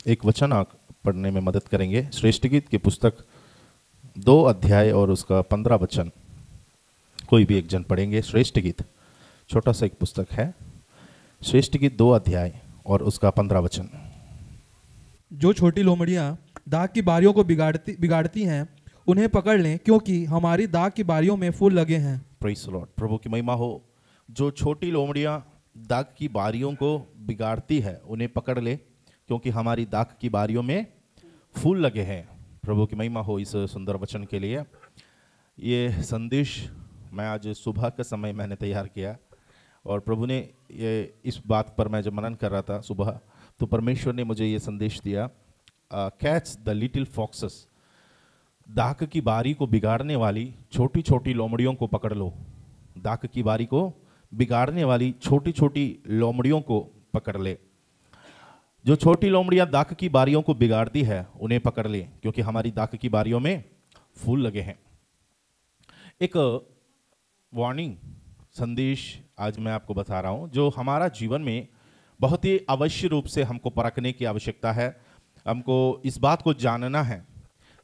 एक वचन पढ़ने में मदद करेंगे। श्रेष्ठ गीत की पुस्तक 2 अध्याय और उसका 15 वचन कोई भी एक जन पढ़ेंगे। श्रेष्ठ गीत छोटा सा एक पुस्तक है। श्रेष्ठ गीत 2 अध्याय और उसका 15 वचन। जो छोटी लोमड़ियां दाग की बारियों को बिगाड़ती हैं उन्हें पकड़ लें, क्योंकि हमारी दाग की बारियों में फूल लगे हैं। Praise the Lord. प्रभु की महिमा हो। जो छोटी लोमड़ियां दाग की बारियों को बिगाड़ती है उन्हें पकड़ ले, क्योंकि हमारी दाग की बारियों में फूल लगे हैं। प्रभु की महिमा हो इस सुंदर वचन के लिए। ये संदेश मैं आज सुबह के समय मैंने तैयार किया और प्रभु ने ये इस बात पर मैं जब मनन कर रहा था सुबह, तो परमेश्वर ने मुझे ये संदेश दिया, कैच द लिटिल फॉक्सेस। दाग की बारी को बिगाड़ने वाली छोटी छोटी लोमड़ियों को पकड़ लो। दाग की बारी को बिगाड़ने वाली छोटी छोटी लोमड़ियों को पकड़ ले। जो छोटी लोमड़ियां दाग की बारियों को बिगाड़ती है उन्हें पकड़ ले, क्योंकि हमारी दाग की बारियों में फूल लगे हैं। एक वार्निंग संदेश आज मैं आपको बता रहा हूं, जो हमारा जीवन में बहुत ही अवश्य रूप से हमको परखने की आवश्यकता है। हमको इस बात को जानना है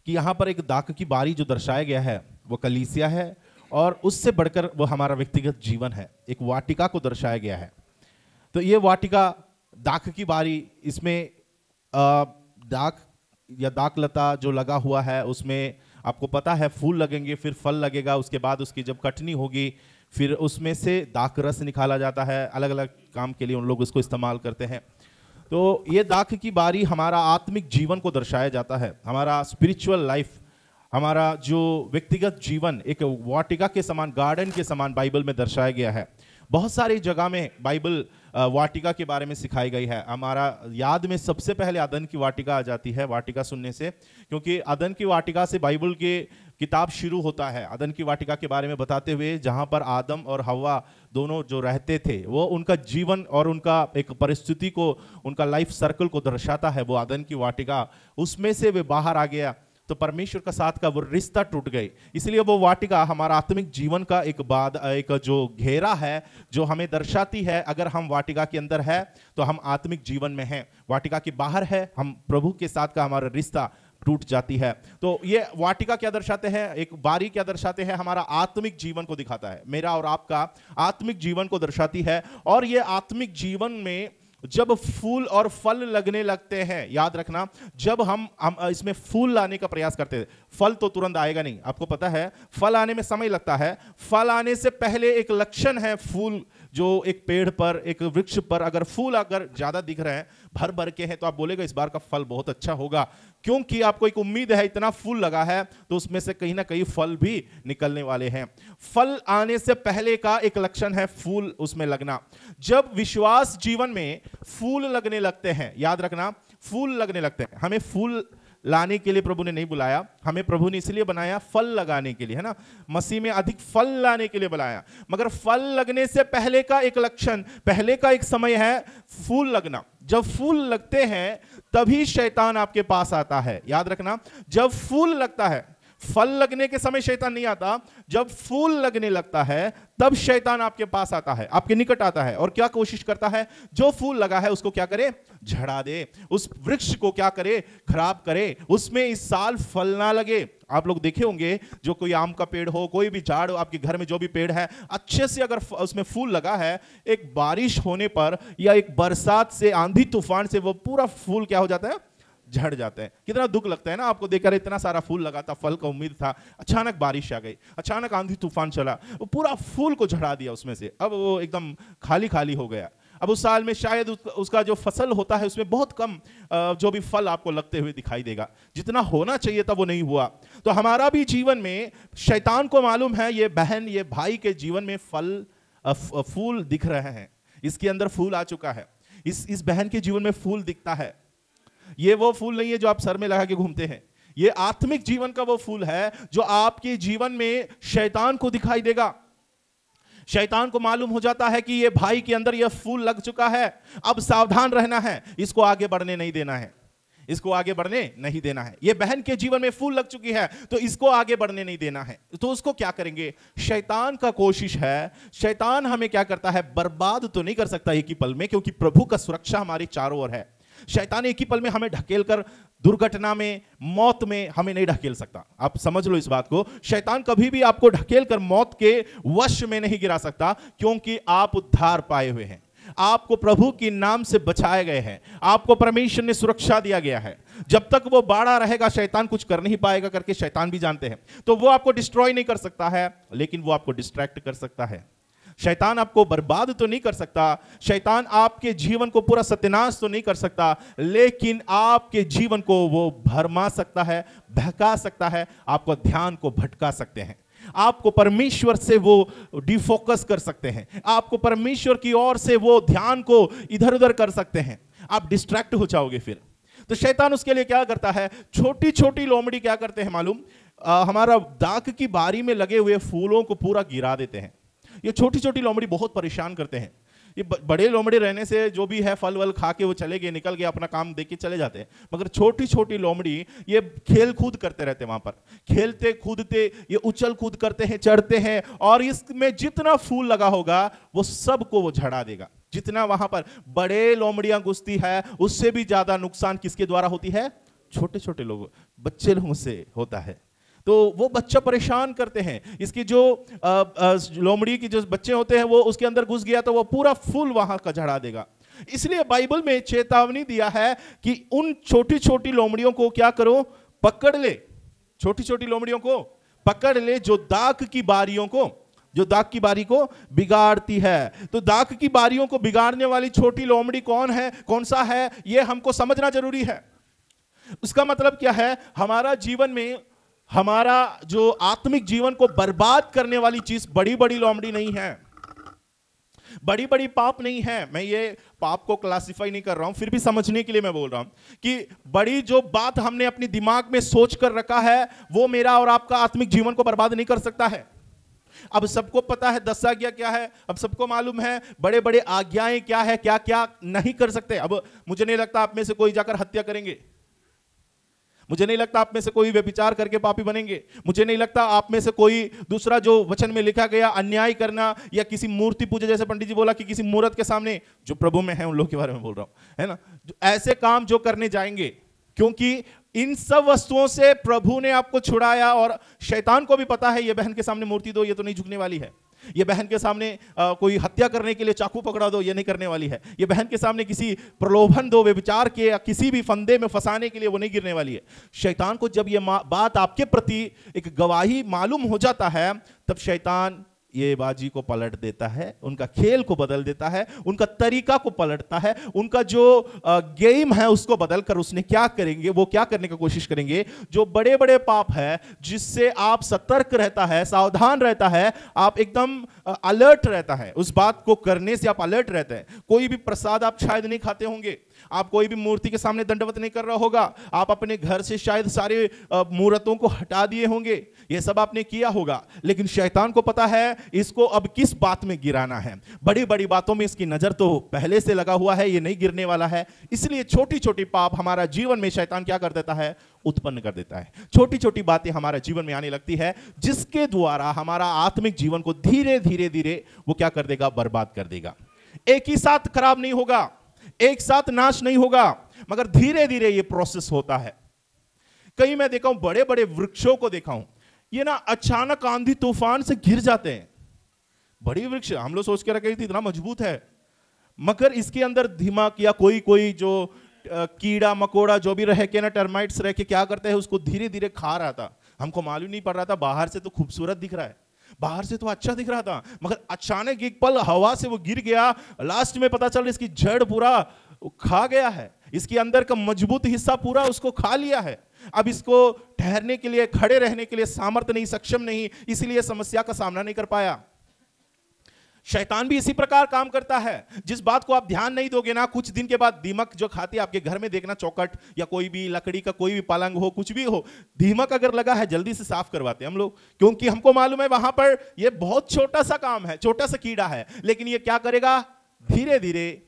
कि यहाँ पर एक दाग की बारी जो दर्शाया गया है वो कलीसिया है, और उससे बढ़कर वो हमारा व्यक्तिगत जीवन है। एक वाटिका को दर्शाया गया है। तो ये वाटिका दाग की बारी, इसमें दाग या दाग लता जो लगा हुआ है उसमें आपको पता है फूल लगेंगे, फिर फल लगेगा, उसके बाद उसकी जब कटनी होगी फिर उसमें से दाग रस निकाला जाता है। अलग अलग काम के लिए उन लोग उसको इस्तेमाल करते हैं। तो ये दाग की बारी हमारा आत्मिक जीवन को दर्शाया जाता है। हमारा स्पिरिचुअल लाइफ, हमारा जो व्यक्तिगत जीवन एक वाटिका के समान, गार्डन के समान बाइबल में दर्शाया गया है। बहुत सारी जगह में बाइबल वाटिका के बारे में सिखाई गई है। हमारा याद में सबसे पहले अदन की वाटिका आ जाती है वाटिका सुनने से, क्योंकि अदन की वाटिका से बाइबल के किताब शुरू होता है। अदन की वाटिका के बारे में बताते हुए जहां पर आदम और हव्वा दोनों जो रहते थे, वो उनका जीवन और उनका एक परिस्थिति को, उनका लाइफ सर्कल को दर्शाता है वो अदन की वाटिका। उसमें से वे बाहर आ गया तो परमेश्वर का साथ का वो रिश्ता टूट गए। इसलिए वो वाटिका हमारा आत्मिक जीवन का एक जो घेरा है जो हमें दर्शाती है। अगर हम वाटिका के अंदर है तो हम आत्मिक जीवन में हैं, वाटिका के बाहर है हम प्रभु के साथ का हमारा रिश्ता टूट जाती है। तो ये वाटिका क्या दर्शाते हैं, एक बारी क्या दर्शाते हैं, हमारा आत्मिक जीवन को दिखाता है। मेरा और आपका आत्मिक जीवन को दर्शाती है। और ये आत्मिक जीवन में जब फूल और फल लगने लगते हैं, याद रखना, जब हम इसमें फूल लाने का प्रयास करते हैं, फल तो तुरंत आएगा नहीं। आपको पता है फल आने में समय लगता है। फल आने से पहले एक लक्षण है फूल, जो एक पेड़ पर, एक वृक्ष पर अगर फूल अगर ज्यादा दिख रहे हैं, भर भर के हैं, तो आप बोलेगा इस बार का फल बहुत अच्छा होगा, क्योंकि आपको एक उम्मीद है, इतना फूल लगा है तो उसमें से कहीं ना कहीं फल भी निकलने वाले हैं। फल आने से पहले का एक लक्षण है फूल उसमें लगना। जब विश्वास जीवन में फूल लगने लगते हैं, याद रखना, फूल लगने लगते हैं। हमें फूल लाने के लिए प्रभु ने नहीं बुलाया, हमें प्रभु ने इसलिए बनाया फल लगाने के लिए, है ना। मसीह में अधिक फल लाने के लिए बुलाया। मगर फल लगने से पहले का एक लक्षण, पहले का एक समय है फूल लगना। जब फूल लगते हैं तभी शैतान आपके पास आता है। याद रखना, जब फूल लगता है, फल लगने के समय शैतान नहीं आता, जब फूल लगने लगता है तब शैतान आपके पास आता है, आपके निकट आता है। और क्या कोशिश करता है, जो फूल लगा है उसको क्या करे, झड़ा दे, उस वृक्ष को क्या करे, खराब करे, उसमें इस साल फल ना लगे। आप लोग देखे होंगे, जो कोई आम का पेड़ हो, कोई भी झाड़ हो, आपके घर में जो भी पेड़ है, अच्छे से अगर उसमें फूल लगा है, एक बारिश होने पर या एक बरसात से, आंधी तूफान से वो पूरा फूल क्या हो जाता है, झड़ जाते हैं। कितना दुख लगता है ना आपको देखकर, इतना सारा फूल लगा था, फल का उम्मीद था, अचानक बारिश आ गई, अचानक आंधी तूफान चला, वो पूरा फूल को झड़ा दिया उसमें से। अब वो एकदम खाली खाली हो गया। अब उस साल में शायद उसका जो फसल होता है उसमें बहुत कम जो भी फल आपको लगते हुए दिखाई देगा, जितना होना चाहिए था वो नहीं हुआ। तो हमारा भी जीवन में शैतान को मालूम है, ये बहन, ये भाई के जीवन में फूल दिख रहे हैं, इसके अंदर फूल आ चुका है, इस बहन के जीवन में फूल दिखता है। ये वो फूल नहीं है जो आप सर में लगा के घूमते हैं, ये आत्मिक जीवन का वो फूल है जो आपके जीवन में शैतान को दिखाई देगा। शैतान को मालूम हो जाता है कि ये भाई के अंदर ये फूल लग चुका है, अब सावधान रहना है, इसको आगे बढ़ने नहीं देना है, इसको आगे बढ़ने नहीं देना है। ये बहन के जीवन में फूल लग चुकी है तो इसको आगे बढ़ने नहीं देना है। तो उसको क्या करेंगे, शैतान का कोशिश है, शैतान हमें क्या करता है, बर्बाद तो नहीं कर सकता एक ही पल में, क्योंकि प्रभु का सुरक्षा हमारे चारों ओर है। शैतान एक ही पल में हमें ढकेल कर दुर्घटना में, मौत में हमें नहीं ढकेल सकता। आप समझ लो इस बात को, शैतान कभी भी आपको ढकेल कर मौत के वश में नहीं गिरा सकता, क्योंकि आप उद्धार पाए हुए हैं, आपको प्रभु के नाम से बचाए गए हैं, आपको परमेश्वर ने सुरक्षा दिया गया है। जब तक वो बाड़ा रहेगा शैतान कुछ कर नहीं पाएगा करके शैतान भी जानते हैं। तो वो आपको डिस्ट्रॉय नहीं कर सकता है, लेकिन वो आपको डिस्ट्रैक्ट कर सकता है। शैतान आपको बर्बाद तो नहीं कर सकता, शैतान आपके जीवन को पूरा सत्यानाश तो नहीं कर सकता, लेकिन आपके जीवन को वो भरमा सकता है, बहका सकता है, आपको ध्यान को भटका सकते हैं, आपको परमेश्वर से वो डिफोकस कर सकते हैं, आपको परमेश्वर की ओर से वो ध्यान को इधर उधर कर सकते हैं, आप डिस्ट्रैक्ट हो जाओगे फिर। तो शैतान उसके लिए क्या करता है, छोटी छोटी लोमड़ी क्या करते हैं मालूम, हमारा दाख की बारी में लगे हुए फूलों को पूरा गिरा देते हैं। ये छोटी छोटी लोमड़ी बहुत परेशान करते हैं। ये बड़े लोमड़ी रहने से जो भी है फल वल खा के वो चले गए, निकल गए, अपना काम देख के चले जाते हैं, मगर छोटी छोटी लोमड़ी ये खेल कूद करते रहते हैं, वहां पर खेलते कूदते ये उछल कूद करते हैं, चढ़ते हैं, और इसमें जितना फूल लगा होगा वो सबको वो झड़ा देगा। जितना वहां पर बड़े लोमड़ियां घुसती है उससे भी ज्यादा नुकसान किसके द्वारा होती है, छोटे छोटे लोगों, बच्चे लोगों से होता है। तो वो बच्चा परेशान करते हैं, इसकी जो लोमड़ी की जो बच्चे होते हैं वो उसके अंदर घुस गया तो वो पूरा फूल वहां का झड़ा देगा। इसलिए बाइबल में चेतावनी दिया है कि उन छोटी छोटी लोमड़ियों को क्या करो, पकड़ ले, छोटी छोटी लोमड़ियों को पकड़ ले जो दाख की बारियों को, जो दाख की बारी को बिगाड़ती है। तो दाख की बारियों को बिगाड़ने वाली छोटी लोमड़ी कौन है, कौन सा है, यह हमको समझना जरूरी है। उसका मतलब क्या है, हमारा जीवन में, हमारा जो आत्मिक जीवन को बर्बाद करने वाली चीज बड़ी बड़ी लोमड़ी नहीं है, बड़ी बड़ी पाप नहीं है। मैं ये पाप को क्लासिफाई नहीं कर रहा हूं, फिर भी समझने के लिए मैं बोल रहा हूं कि बड़ी जो बात हमने अपनी दिमाग में सोच कर रखा है वो मेरा और आपका आत्मिक जीवन को बर्बाद नहीं कर सकता है। अब सबको पता है 10 आज्ञा क्या है, अब सबको मालूम है बड़े बड़े आज्ञाएं क्या है, क्या क्या नहीं कर सकते। अब मुझे नहीं लगता आप में से कोई जाकर हत्या करेंगे, मुझे नहीं लगता आप में से कोई व्यभिचार करके पापी बनेंगे, मुझे नहीं लगता आप में से कोई दूसरा जो वचन में लिखा गया अन्याय करना या किसी मूर्ति पूजा, जैसे पंडित जी बोला कि किसी मूर्त के सामने, जो प्रभु में है उन लोगों के बारे में बोल रहा हूं, है ना, ऐसे काम जो करने जाएंगे, क्योंकि इन सब वस्तुओं से प्रभु ने आपको छुड़ाया। और शैतान को भी पता है ये बहन के सामने मूर्ति दो, ये तो नहीं झुकने वाली है, ये बहन के सामने कोई हत्या करने के लिए चाकू पकड़ा दो, ये नहीं करने वाली है, ये बहन के सामने किसी प्रलोभन दो, व्यभिचार के या किसी भी फंदे में फंसाने के लिए वो नहीं गिरने वाली है। शैतान को जब ये बात आपके प्रति एक गवाही मालूम हो जाता है, तब शैतान ये बाजी को पलट देता है, उनका खेल को बदल देता है, उनका तरीका को पलटता है, उनका जो गेम है उसको बदलकर उसने क्या करेंगे, वो क्या करने की कोशिश करेंगे, जो बड़े बड़े पाप है जिससे आप सतर्क रहता है, सावधान रहता है, आप एकदम अलर्ट रहता है, उस बात को करने से आप अलर्ट रहते हैं। कोई भी प्रसाद आप शायद नहीं खाते होंगे, आप कोई भी मूर्ति के सामने दंडवत नहीं कर रहा होगा, आप अपने घर से शायद सारे मूर्तों को हटा दिए होंगे, ये सब आपने किया होगा, लेकिन शैतान को पता है इसको अब किस बात में गिराना है। बड़ी बड़ी बातों में इसकी नजर तो पहले से लगा हुआ है, ये नहीं गिरने वाला है, इसलिए छोटी छोटी पाप हमारा जीवन में शैतान क्या कर देता है, उत्पन्न कर देता है। छोटी छोटी बातें हमारे जीवन में आने लगती है, जिसके द्वारा हमारा आत्मिक जीवन को धीरे धीरे धीरे वो क्या कर देगा, बर्बाद कर देगा। एक ही साथ खराब नहीं होगा, एक साथ नाश नहीं होगा, मगर धीरे धीरे ये प्रोसेस होता है। कई मैं देखा हूं, बड़े बड़े वृक्षों को देखा हूं, ये ना अचानक आंधी तूफान से गिर जाते हैं। बड़ी वृक्ष हम लोग सोच के रखे थे इतना मजबूत है, मगर इसके अंदर दिमाग या कोई जो कीड़ा मकोड़ा जो भी रह के ना, टर्माइट्स रह के क्या करते हैं, उसको धीरे धीरे खा रहा था। हमको मालूम नहीं पड़ रहा था, बाहर से तो खूबसूरत दिख रहा है, बाहर से तो अच्छा दिख रहा था, मगर अचानक एक पल हवा से वो गिर गया, लास्ट में पता चल इसकी जड़ पूरा खा गया है, इसके अंदर का मजबूत हिस्सा पूरा उसको खा लिया है। अब इसको ठहरने के लिए, खड़े रहने के लिए सामर्थ्य नहीं, सक्षम नहीं, इसलिए समस्या का सामना नहीं कर पाया। शैतान भी इसी प्रकार काम करता है। जिस बात को आप ध्यान नहीं दोगे ना, कुछ दिन के बाद दीमक जो खाती है आपके घर में, देखना चौखट या कोई भी लकड़ी का कोई भी पलंग हो, कुछ भी हो, दीमक अगर लगा है जल्दी से साफ करवाते हैं हम लोग, क्योंकि हमको मालूम है वहां पर ये बहुत छोटा सा काम है, छोटा सा कीड़ा है, लेकिन ये क्या करेगा, धीरे धीरे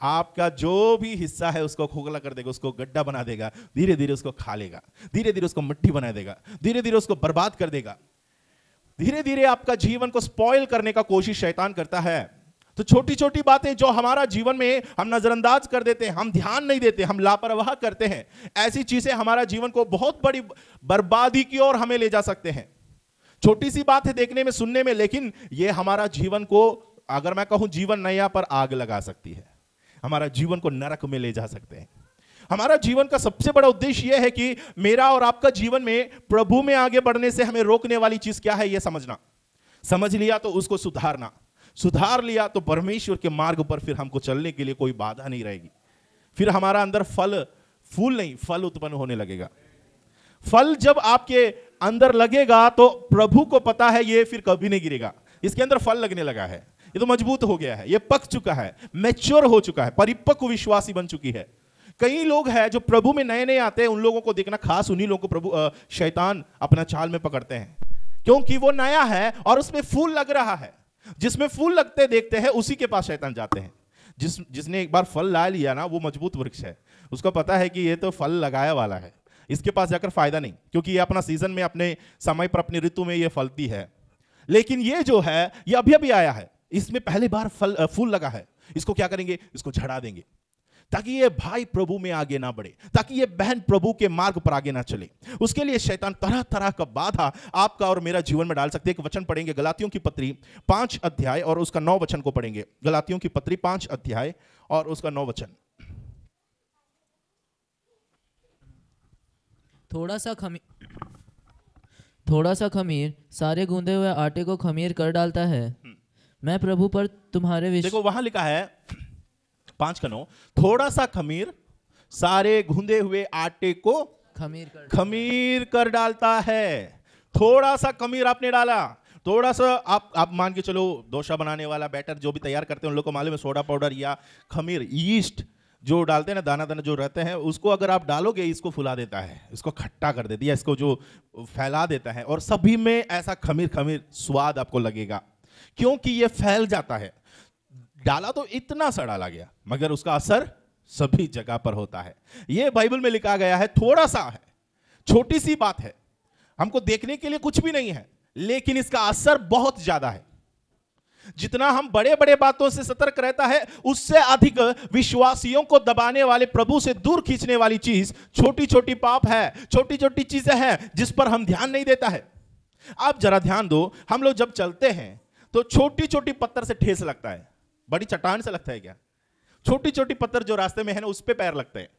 आपका जो भी हिस्सा है उसको खोखला कर देगा, उसको गड्ढा बना देगा, धीरे धीरे उसको खा लेगा, धीरे धीरे उसको मिट्टी बना देगा, धीरे धीरे उसको बर्बाद कर देगा, धीरे धीरे आपका जीवन को स्पॉइल करने का कोशिश शैतान करता है। तो छोटी छोटी बातें जो हमारा जीवन में हम नजरअंदाज कर देते हैं, हम ध्यान नहीं देते, हम लापरवाह करते हैं, ऐसी चीजें हमारा जीवन को बहुत बड़ी बर्बादी की ओर हमें ले जा सकते हैं। छोटी सी बात है देखने में, सुनने में, लेकिन ये हमारा जीवन को, अगर मैं कहूं जीवन नैया पर आग लगा सकती है, हमारा जीवन को नरक में ले जा सकते हैं। हमारा जीवन का सबसे बड़ा उद्देश्य यह है कि मेरा और आपका जीवन में प्रभु में आगे बढ़ने से हमें रोकने वाली चीज क्या है यह समझना। समझ लिया तो उसको सुधारना, सुधार लिया तो परमेश्वर के मार्ग पर फिर हमको चलने के लिए कोई बाधा नहीं रहेगी। फिर हमारा अंदर फूल नहीं, फल उत्पन्न होने लगेगा। फल जब आपके अंदर लगेगा तो प्रभु को पता है ये फिर कभी नहीं गिरेगा। इसके अंदर फल लगने लगा है, ये तो मजबूत हो गया है, ये पक चुका है, मैच्योर हो चुका है, परिपक्व विश्वासी बन चुकी है। कई लोग हैं जो प्रभु में नए नए आते हैं, उन लोगों को देखना, खास उन्हीं लोगों को प्रभु शैतान अपना चाल में पकड़ते हैं, क्योंकि वो नया है और उसमें फूल लग रहा है। जिसमें फूल लगते देखते हैं उसी के पास शैतान जाते हैं। जिसने एक बार फल ला लिया ना, वो मजबूत वृक्ष है, उसको पता है कि ये तो फल लगाया वाला है, इसके पास जाकर फायदा नहीं, क्योंकि ये अपना सीजन में, अपने समय पर, अपनी ऋतु में ये फलती है। लेकिन ये जो है ये अभी अभी आया है, इसमें पहली बार फूल लगा है, इसको क्या करेंगे, इसको झड़ा देंगे, ताकि ये भाई प्रभु में आगे ना बढ़े, ताकि ये बहन प्रभु के मार्ग पर आगे ना चले। उसके लिए शैतान तरह तरह का बाधा आपका और मेरा जीवन में डाल सकते हैं। एक वचन पढ़ेंगे, गलातियों की पत्री 5 अध्याय और उसका 9 वचन को पढ़ेंगे। गलातियों की पत्री 5 अध्याय और उसका 9 वचन। थोड़ा सा खमीर सारे गूंदे हुए आटे को खमीर कर डालता है। मैं प्रभु पर तुम्हारे देखो वहां लिखा है 5:9, थोड़ा सा खमीर सारे गूंदे हुए आटे को खमीर कर डालता है। थोड़ा सा खमीर आपने डाला, थोड़ा सा आप मान के चलो, डोसा बनाने वाला बैटर जो भी तैयार करते हैं उन लोगों को मालूम है, सोडा पाउडर या खमीर, यीस्ट जो डालते हैं ना, दाना दाना जो रहते हैं, उसको अगर आप डालोगे इसको फुला देता है, इसको खट्टा कर देती है, इसको जो फैला देता है, और सभी में ऐसा खमीर खमीर स्वाद आपको लगेगा, क्योंकि ये फैल जाता है। डाला तो इतना सा डाला गया, मगर उसका असर सभी जगह पर होता है। ये बाइबल में लिखा गया है, थोड़ा सा है, छोटी सी बात है, हमको देखने के लिए कुछ भी नहीं है, लेकिन इसका असर बहुत ज्यादा है। जितना हम बड़े बड़े बातों से सतर्क रहता है, उससे अधिक विश्वासियों को दबाने वाले, प्रभु से दूर खींचने वाली चीज छोटी छोटी पाप है, छोटी छोटी चीजें हैं जिस पर हम ध्यान नहीं देता है। आप जरा ध्यान दो, हम लोग जब चलते हैं तो छोटी छोटी पत्थर से ठेस लगता है, बड़ी चट्टान से लगता है क्या? छोटी छोटी पत्थर जो रास्ते में है ना, उस पे पैर लगते हैं,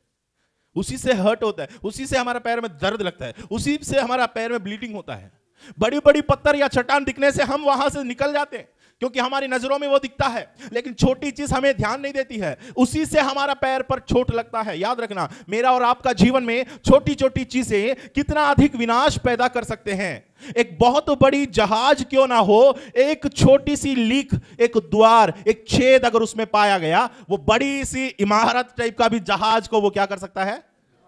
उसी से हर्ट होता है, उसी से हमारा पैर में दर्द लगता है, उसी से हमारा पैर में ब्लीडिंग होता है। बड़ी बड़ी पत्थर या चट्टान दिखने से हम वहां से निकल जाते हैं, क्योंकि हमारी नजरों में वो दिखता है, लेकिन छोटी चीज हमें ध्यान नहीं देती है, उसी से हमारा पैर पर चोट लगता है। याद रखना, मेरा और आपका जीवन में छोटी छोटी चीजें कितना अधिक विनाश पैदा कर सकते हैं। एक बहुत बड़ी जहाज क्यों ना हो, एक छोटी सी लीक, एक द्वार, एक छेद अगर उसमें पाया गया, वो बड़ी सी इमारत टाइप का भी जहाज को वो क्या कर सकता है?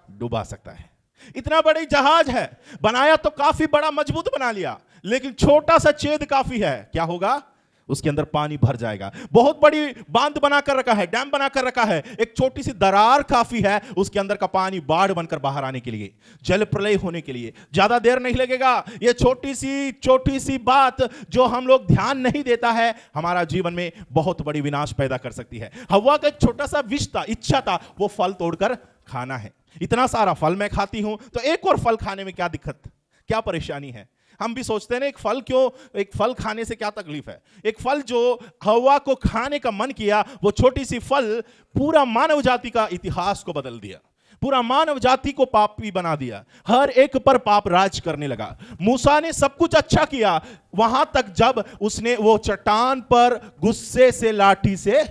डुबा सकता है। इतना बड़ी जहाज है, बनाया तो काफी बड़ा मजबूत बना लिया, लेकिन छोटा सा छेद काफी है, क्या होगा? उसके अंदर पानी भर जाएगा। बहुत बड़ी बांध बनाकर रखा है, डैम बनाकर रखा है, एक छोटी सी दरार काफी है उसके अंदर का पानी बाढ़ बनकर बाहर आने के लिए, जल प्रलय होने के लिए ज्यादा देर नहीं लगेगा। ये छोटी सी बात जो हम लोग ध्यान नहीं देता है, हमारा जीवन में बहुत बड़ी विनाश पैदा कर सकती है। हव्वा का एक छोटा सा विष था, इच्छा था, वो फल तोड़कर खाना है। इतना सारा फल मैं खाती हूं तो एक और फल खाने में क्या दिक्कत, क्या परेशानी है? हम भी सोचते हैं ना, एक फल खाने से क्या तकलीफ है? एक फल जो हव्वा को खाने का मन किया, वो छोटी सी फल पूरा मानव जाति का इतिहास को बदल दिया, पूरा मानव जाति को पापी बना दिया, हर एक पर पाप राज करने लगा। मूसा ने सब कुछ अच्छा किया, वहां तक जब उसने वो चट्टान पर गुस्से से लाठी से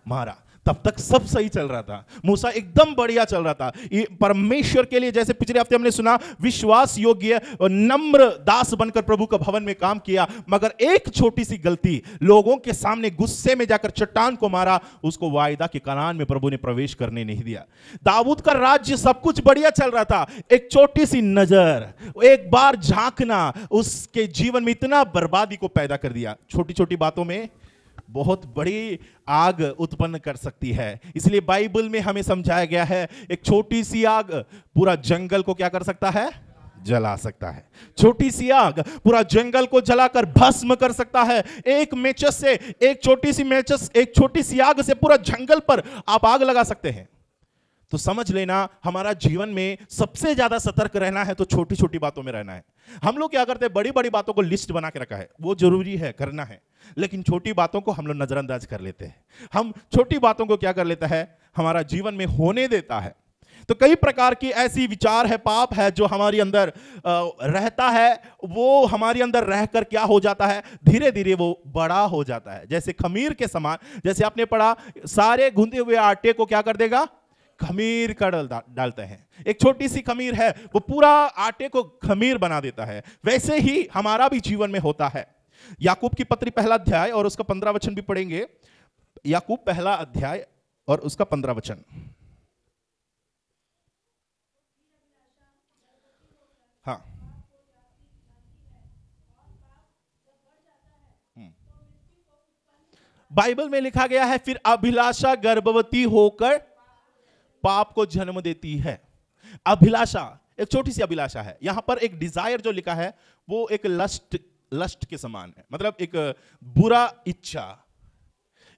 मारा, तब तक सब सही चल रहा था, मूसा एकदम बढ़िया चल रहा था। परमेश्वर के लिए, जैसे पिछले हफ्ते हमने सुना, विश्वास योग्य और नम्र दास बनकर प्रभु का भवन में काम किया, मगर एक छोटी सी गलती, लोगों के सामने गुस्से में जाकर चट्टान को मारा, उसको वायदा के कनान में प्रभु ने प्रवेश करने नहीं दिया। दाऊद का राज्य सब कुछ बढ़िया चल रहा था, एक छोटी सी नजर, एक बार झांकना उसके जीवन में इतना बर्बादी को पैदा कर दिया। छोटी छोटी बातों में बहुत बड़ी आग उत्पन्न कर सकती है। इसलिए बाइबल में हमें समझाया गया है, एक छोटी सी आग पूरा जंगल को क्या कर सकता है? जला सकता है। छोटी सी आग पूरा जंगल को जलाकर भस्म कर सकता है। एक मेचस से, एक छोटी सी मेचस, एक छोटी सी आग से पूरा जंगल पर आप आग लगा सकते हैं। तो समझ लेना, हमारा जीवन में सबसे ज्यादा सतर्क रहना है तो छोटी छोटी बातों में रहना है। हम लोग क्या करते हैं, बड़ी बड़ी बातों को लिस्ट बना के रखा है, वो जरूरी है, करना है, लेकिन छोटी बातों को हम लोग नजरअंदाज कर लेते हैं। हम छोटी बातों को क्या कर लेता है, हमारा जीवन में होने देता है। तो कई प्रकार की ऐसी विचार है, पाप है जो हमारे अंदर रहता है। वो हमारे अंदर रहकर क्या हो जाता है, धीरे धीरे वो बड़ा हो जाता है, जैसे खमीर के समान। जैसे आपने पढ़ा, सारे गूंदे हुए आटे को क्या कर देगा, खमीर कर डालते हैं। एक छोटी सी खमीर है, वो पूरा आटे को खमीर बना देता है। वैसे ही हमारा भी जीवन में होता है। याकूब की पत्री पहला अध्याय और उसका 15 वचन भी पढ़ेंगे। याकूब पहला अध्याय और उसका 15 वचन। हाँ, बाइबल में लिखा गया है, फिर अभिलाषा गर्भवती होकर पाप को जन्म देती है। अभिलाषा एक छोटी सी अभिलाषा है। यहां पर एक डिजायर जो लिखा है वो एक लस्ट के समान है, मतलब एक बुरा इच्छा,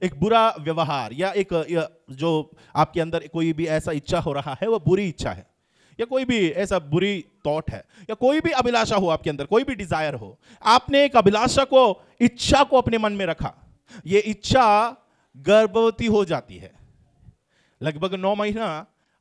एक बुरा व्यवहार, या एक जो आपके अंदर कोई भी ऐसा इच्छा हो रहा है वो बुरी इच्छा है, या कोई भी ऐसा बुरी थॉट है, या कोई भी अभिलाषा हो आपके अंदर, कोई भी डिजायर हो। आपने एक अभिलाषा को, इच्छा को अपने मन में रखा, ये इच्छा गर्भवती हो जाती है। लगभग 9 महीना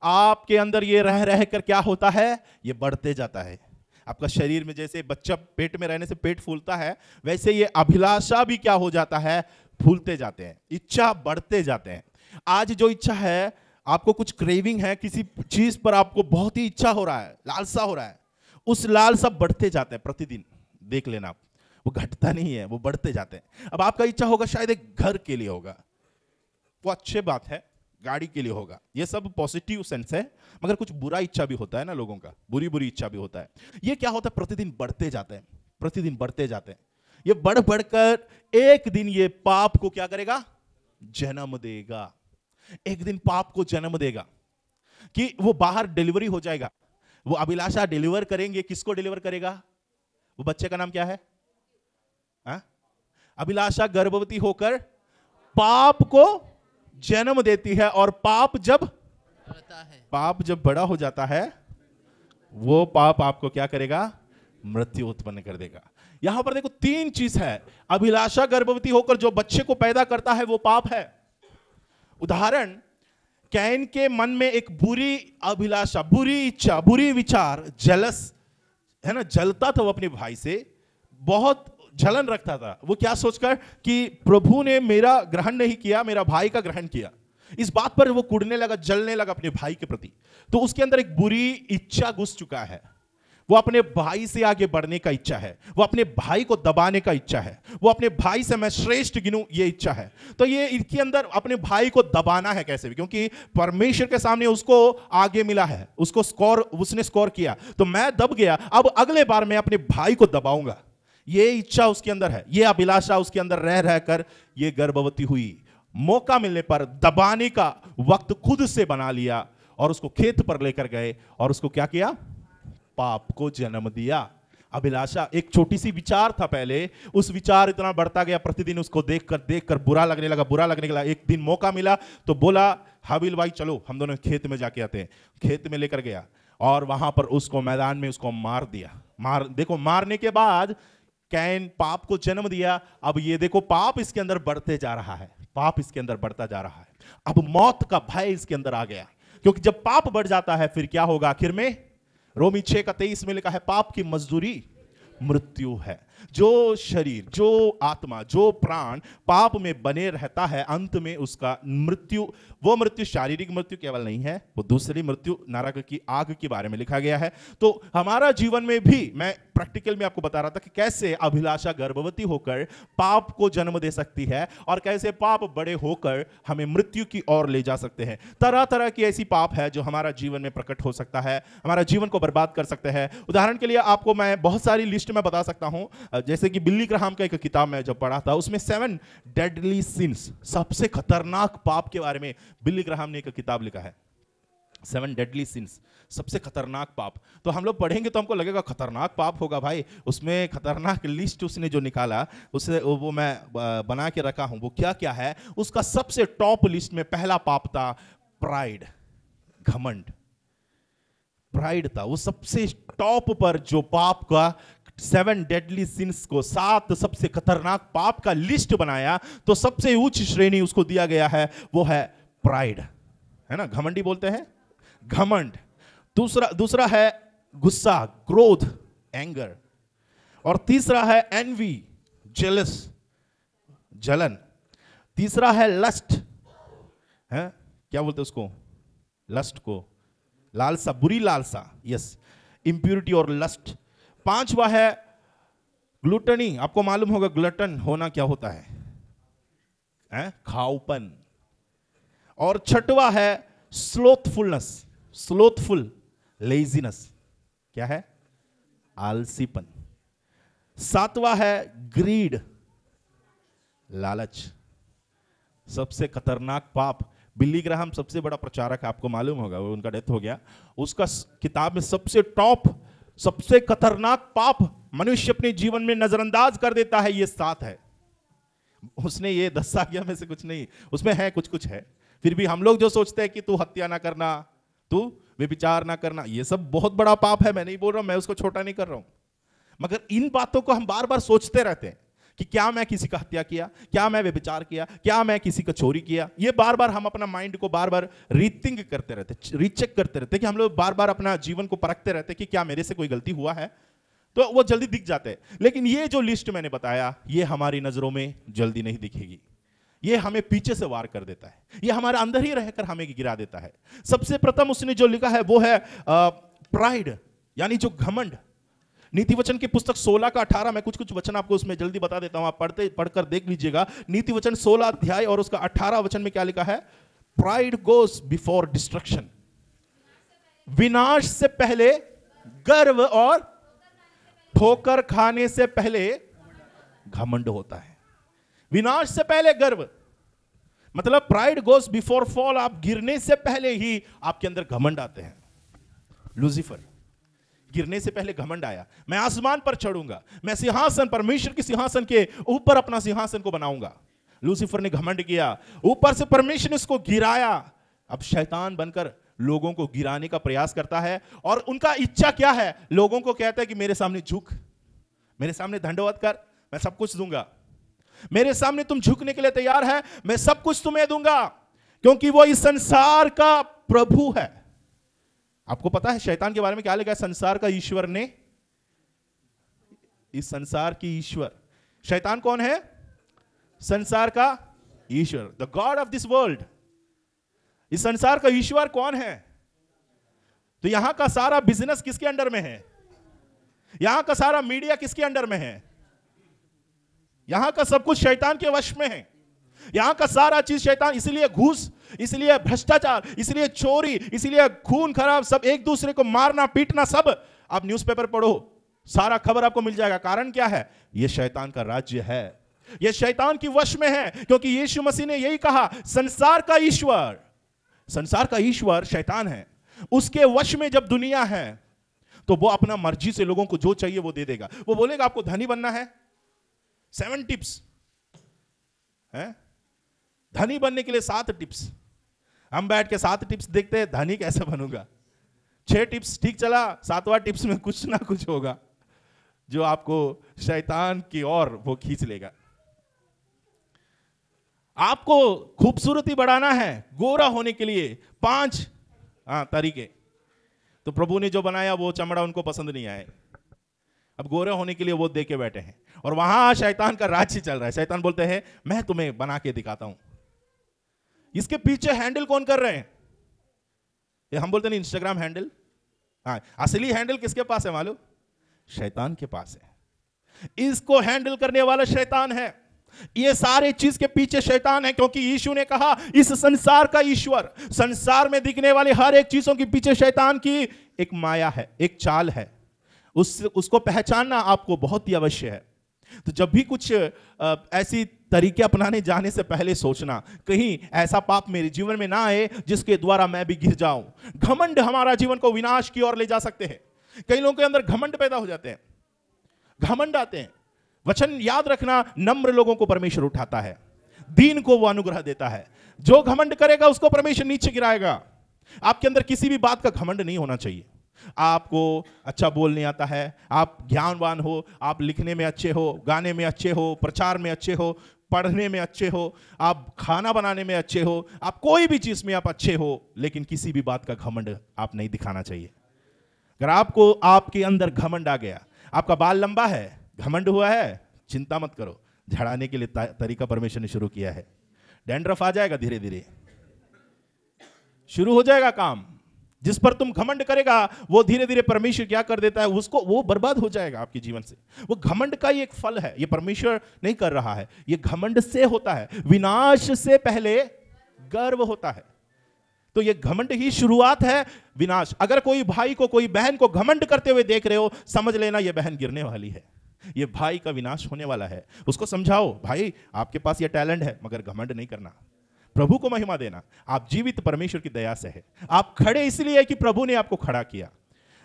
आपके अंदर ये रह रह कर क्या होता है, ये बढ़ते जाता है। आपका शरीर में जैसे बच्चा पेट में रहने से पेट फूलता है, वैसे ये अभिलाषा भी क्या हो जाता है, फूलते जाते हैं, इच्छा बढ़ते जाते हैं। आज जो इच्छा है, आपको कुछ क्रेविंग है, किसी चीज पर आपको बहुत ही इच्छा हो रहा है, लालसा हो रहा है, उस लालसा बढ़ते जाते हैं प्रतिदिन। देख लेना आप, वो घटता नहीं है, वो बढ़ते जाते हैं। अब आपका इच्छा होगा शायद एक घर के लिए होगा, वो अच्छी बात है, गाड़ी के लिए होगा, ये सब पॉजिटिव सेंस है। मगर कुछ बुरा इच्छा भी होता है ना लोगों का, बुरी बुरी इच्छा भी होता है। ये क्या होता है, प्रतिदिन बढ़ते जाते हैं, प्रतिदिन बढ़ते जाते हैं। ये बढ़ बढ़कर एक दिन ये पाप को क्या करेगा, जन्म देगा। एक दिन पाप को जन्म देगा कि वो बाहर डिलीवरी हो जाएगा। वो अभिलाषा डिलीवर करेंगे, किसको डिलीवर करेगा, वो बच्चे का नाम क्या है, अभिलाषा गर्भवती होकर पाप को जन्म देती है। और पाप जब बड़ा हो जाता है, वो पाप आपको क्या करेगा, मृत्यु उत्पन्न कर देगा। यहां पर देखो 3 चीज है। अभिलाषा गर्भवती होकर जो बच्चे को पैदा करता है वो पाप है। उदाहरण, कैन के मन में एक बुरी अभिलाषा, बुरी इच्छा, बुरी विचार, जलस है ना, जलता था वो अपने भाई से, बहुत जलन रखता था। वो क्या सोचकर कि प्रभु ने मेरा ग्रहण नहीं किया, मेरा भाई का ग्रहण किया, इस बात पर वो कुड़ने लगा, जलने लगा अपने भाई के प्रति। तो उसके अंदर एक बुरी इच्छा घुस चुका है। वो अपने भाई से आगे बढ़ने का इच्छा है, वो अपने भाई को दबाने का इच्छा है, वो अपने भाई से मैं श्रेष्ठ गिनूं, ये इच्छा है। तो ये इनके अंदर अपने भाई को दबाना है कैसे भी, क्योंकि परमेश्वर के सामने उसको आगे मिला है, उसको उसने स्कोर किया, तो मैं दब गया, अब अगले बार मैं अपने भाई को दबाऊंगा। ये इच्छा उसके अंदर है, ये अभिलाषा उसके अंदर रह रहकर ये गर्भवती हुई। मौका मिलने पर दबाने का वक्त खुद से बना लिया और उसको खेत पर लेकर गए और उसको क्या किया, पाप को जन्म दिया। अभिलाषा एक छोटी सी विचार था पहले, उस विचार इतना बढ़ता गया, प्रतिदिन उसको देखकर बुरा लगने लगा। एक दिन मौका मिला तो बोला, हाबिल भाई चलो हम दोनों खेत में जाके आते हैं। खेत में लेकर गया और वहां पर उसको मैदान में उसको मार दिया। देखो मारने के बाद कैन पाप को जन्म दिया। अब ये देखो पाप इसके अंदर बढ़ते जा रहा है, पाप इसके अंदर बढ़ता जा रहा है। अब मौत का भय इसके अंदर आ गया, क्योंकि जब पाप बढ़ जाता है फिर क्या होगा, आखिर में रोमी 6:23 में लिखा है, पाप की मजदूरी मृत्यु है। जो शरीर, जो आत्मा, जो प्राण पाप में बने रहता है, अंत में उसका मृत्यु, वो मृत्यु शारीरिक मृत्यु केवल नहीं है, वो दूसरी मृत्यु नरक की आग के बारे में लिखा गया है। तो हमारा जीवन में भी, मैं प्रैक्टिकल में आपको बता रहा था कि कैसे अभिलाषा गर्भवती होकर पाप को जन्म दे सकती है और कैसे पाप बड़े होकर हमें मृत्यु की ओर ले जा सकते हैं। तरह तरह की ऐसी पाप है जो हमारा जीवन में प्रकट हो सकता है, हमारा जीवन को बर्बाद कर सकते हैं। उदाहरण के लिए आपको मैं बहुत सारी लिस्ट में बता सकता हूं, जैसे कि बिल्ली ग्राहम का एक किताब में जब पढ़ा था, उसमें 7 डेडली सिंस, सबसे खतरनाक पाप के बारे में बिल्ली ग्राहम ने एक किताब लिखा है। 7 डेडली सिंस, सबसे खतरनाक पाप। तो हम लोग पढ़ेंगे तो हमको लगेगा खतरनाक पाप होगा भाई, उसमें खतरनाक लिस्ट उसने जो निकाला उससे वो मैं बना के रखा हूं। वो क्या क्या है? उसका सबसे टॉप लिस्ट में पहला पाप था प्राइड, घमंड। प्राइड था वो सबसे टॉप पर, जो पाप का 7 डेडली सिंस को, 7 सबसे खतरनाक पाप का लिस्ट बनाया, तो सबसे उच्च श्रेणी उसको दिया गया है, वो है प्राइड, है ना, घमंडी बोलते हैं, घमंड। दूसरा है गुस्सा, क्रोध, एंगर। और तीसरा है एनवी, जेलस, जलन। तीसरा है लस्ट, है क्या बोलते हैं उसको, लस्ट को, लालसा, बुरी लालसा, यस, इंप्यूरिटी और लस्ट। 5वां है ग्लूटनी। आपको मालूम होगा ग्लटन होना क्या होता है? खाऊपन। और 6वां है स्लोथफुलनेस, स्लोथफुल, लेजीनेस, क्या है? आलसीपन। 7वां है ग्रीड, लालच। सबसे खतरनाक पाप, बिली ग्राहम सबसे बड़ा प्रचारक, आपको मालूम होगा, वो उनका डेथ हो गया, उसका किताब में सबसे टॉप, सबसे खतरनाक पाप मनुष्य अपने जीवन में नजरअंदाज कर देता है, ये 7 है। उसने ये 10 आज्ञा में से कुछ नहीं, उसमें है कुछ कुछ है, फिर भी हम लोग जो सोचते हैं कि तू हत्या ना करना, तू व्यभिचार ना करना, ये सब बहुत बड़ा पाप है। मैं नहीं बोल रहा हूं, मैं उसको छोटा नहीं कर रहा हूं, मगर इन बातों को हम बार बार सोचते रहते हैं कि क्या मैं किसी का हत्या किया, क्या मैं व्यभिचार किया, क्या मैं किसी का चोरी किया। ये बार बार हम अपना माइंड को बार बार रीथिंक करते रहते, रीचेक करते रहते, कि हम लोग बार बार अपना जीवन को परखते रहते कि क्या मेरे से कोई गलती हुआ है, तो वो जल्दी दिख जाते हैं। लेकिन ये जो लिस्ट मैंने बताया, ये हमारी नजरों में जल्दी नहीं दिखेगी, ये हमें पीछे से वार कर देता है, ये हमारे अंदर ही रहकर हमें गिरा देता है। सबसे प्रथम उसने जो लिखा है वो है प्राइड, यानी जो घमंड। नीति वचन की पुस्तक 16 का 18, मैं कुछ कुछ वचन आपको उसमें जल्दी बता देता हूं, आप पढ़कर देख लीजिएगा। नीति वचन 16 अध्याय और उसका 18 वचन में क्या लिखा है? प्राइड गोस बिफोर डिस्ट्रक्शन, विनाश से पहले गर्व, और ठोकर खाने से पहले घमंड होता है। विनाश से पहले गर्व, मतलब प्राइड गोस बिफोर फॉल, आप गिरने से पहले ही आपके अंदर घमंड आते हैं। लूसीफर गिरने से पहले घमंड आया, मैं आसमान पर चढ़ूंगा, मैं सिंहासन, परमेश्वर के सिंहासन के ऊपर अपना सिंहासन को बनाऊंगा। लूसीफर ने घमंड किया, ऊपर से परमेश्वर ने उसको गिराया। अब शैतान बनकर लोगों को गिराने का प्रयास करता है, और उनका इच्छा क्या है? लोगों को कहता है कि मेरे सामने झुक, मेरे सामने दंडवत कर, मैं सब कुछ दूंगा, मेरे सामने तुम झुकने के लिए तैयार है, मैं सब कुछ तुम्हें दूंगा, क्योंकि वो इस संसार का प्रभु है। आपको पता है शैतान के बारे में क्या लिखा है? संसार का ईश्वर ने, इस संसार की ईश्वर, शैतान कौन है? संसार का ईश्वर, the God of this world. इस संसार का ईश्वर कौन है? तो यहां का सारा बिजनेस किसके अंडर में है? यहां का सारा मीडिया किसके अंडर में है? यहां का सब कुछ शैतान के वश में है। यहां का सारा चीज शैतान, इसलिए घूस, इसलिए भ्रष्टाचार, इसलिए चोरी, इसलिए खून खराब, सब एक दूसरे को मारना पीटना, सब आप न्यूज़पेपर पढ़ो, सारा खबर आपको मिल जाएगा। कारण क्या है? यह शैतान का राज्य है, यह शैतान की वश में है, क्योंकि यीशु मसीह ने यही कहा, संसार का ईश्वर, संसार का ईश्वर शैतान है, उसके वश में जब दुनिया है तो वो अपना मर्जी से लोगों को जो चाहिए वो दे देगा। वो बोलेगा आपको धनी बनना है, 7 टिप्स है, धनी बनने के लिए 7 टिप्स। हम बैठ के 7 टिप्स देखते हैं, धनी कैसे बनूंगा। 6 टिप्स ठीक चला, 7वां टिप्स में कुछ ना कुछ होगा जो आपको शैतान की ओर वो खींच लेगा। आपको खूबसूरती बढ़ाना है, गोरा होने के लिए 5 तरीके। तो प्रभु ने जो बनाया वो चमड़ा उनको पसंद नहीं आए, अब गोरे होने के लिए वो दे के बैठे हैं, और वहां शैतान का राज्य चल रहा है। शैतान बोलते हैं मैं तुम्हें बना के दिखाता हूं। इसके पीछे हैंडल कौन कर रहे हैं? ये हम बोलते हैं इंस्टाग्राम हैंडल, असली हैंडल किसके पास है मालूम? शैतान के पास है। इसको हैंडल करने वाला शैतान है। ये सारे चीज के पीछे शैतान है, क्योंकि यीशु ने कहा इस संसार का ईश्वर, संसार में दिखने वाली हर एक चीजों के पीछे शैतान की एक माया है, एक चाल है। उसको पहचानना आपको बहुत ही अवश्य है। तो जब भी कुछ ऐसी तरीके अपनाने जाने से पहले सोचना, कहीं ऐसा पाप मेरे जीवन में ना आए जिसके द्वारा मैं भी गिर जाऊं। घमंड हमारा जीवन को विनाश की ओर ले जा सकते हैं। कई लोगों के अंदर घमंड पैदा हो जाते हैं, घमंड आते हैं। वचन याद रखना, नम्र लोगों को परमेश्वर उठाता है, दीन को वो अनुग्रह देता है। जो घमंड करेगा उसको परमेश्वर नीचे गिराएगा। आपके अंदर किसी भी बात का घमंड नहीं होना चाहिए। आपको अच्छा बोलने आता है, आप ज्ञानवान हो, आप लिखने में अच्छे हो, गाने में अच्छे हो, प्रचार में अच्छे हो, पढ़ने में अच्छे हो, आप खाना बनाने में अच्छे हो, आप कोई भी चीज में आप अच्छे हो, लेकिन किसी भी बात का घमंड आप नहीं दिखाना चाहिए। अगर आपको आपके अंदर घमंड आ गया, आपका बाल लंबा है, घमंड हुआ है, चिंता मत करो, झड़ाने के लिए तरीका परमेश्वर ने शुरू किया है। डैंड्रफ आ जाएगा, धीरे धीरे शुरू हो जाएगा काम। जिस पर तुम घमंड करेगा वो धीरे धीरे परमेश्वर क्या कर देता है, उसको वो बर्बाद हो जाएगा आपके जीवन से। वो घमंड का ही एक फल है, ये परमेश्वर नहीं कर रहा है, ये घमंड से होता है। विनाश से पहले गर्व होता है, तो ये घमंड ही शुरुआत है विनाश। अगर कोई भाई को, कोई बहन को घमंड करते हुए देख रहे हो, समझ लेना ये बहन गिरने वाली है, ये भाई का विनाश होने वाला है। उसको समझाओ, भाई आपके पास ये टैलेंट है, मगर घमंड नहीं करना, प्रभु को महिमा देना। आप जीवित परमेश्वर की दया से है, आप खड़े इसलिए है कि प्रभु ने आपको खड़ा किया।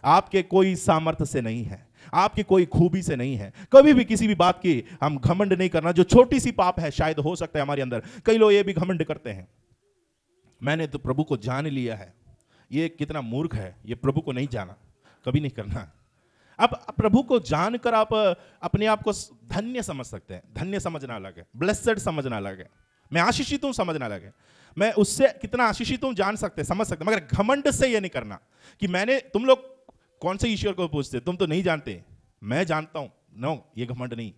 आपके कोई सामर्थ्य से नहीं है, आपकी कोई खूबी से नहीं है। कभी भी किसी भी बात की हम घमंड नहीं करना। जो छोटी सी पाप है, शायद हो सकता है हमारे अंदर, कई लोग ये भी घमंड करते हैं, मैंने तो प्रभु को जान लिया है। ये कितना मूर्ख है, ये प्रभु को नहीं जाना, कभी नहीं करना। अब प्रभु को जानकर आप अपने आप को धन्य समझ सकते हैं। धन्य समझना अलग है, ब्लेस्ड समझना अलग है। मैं आशीषित हूं समझना अलग है। मैं उससे कितना आशीषित हूं जान सकते, समझ सकते, मगर घमंड से ये नहीं करना कि मैंने, तुम लोग कौन से ईश्वर को पूछते, तुम तो नहीं जानते, मैं जानता हूं। नो, ये घमंड नहीं।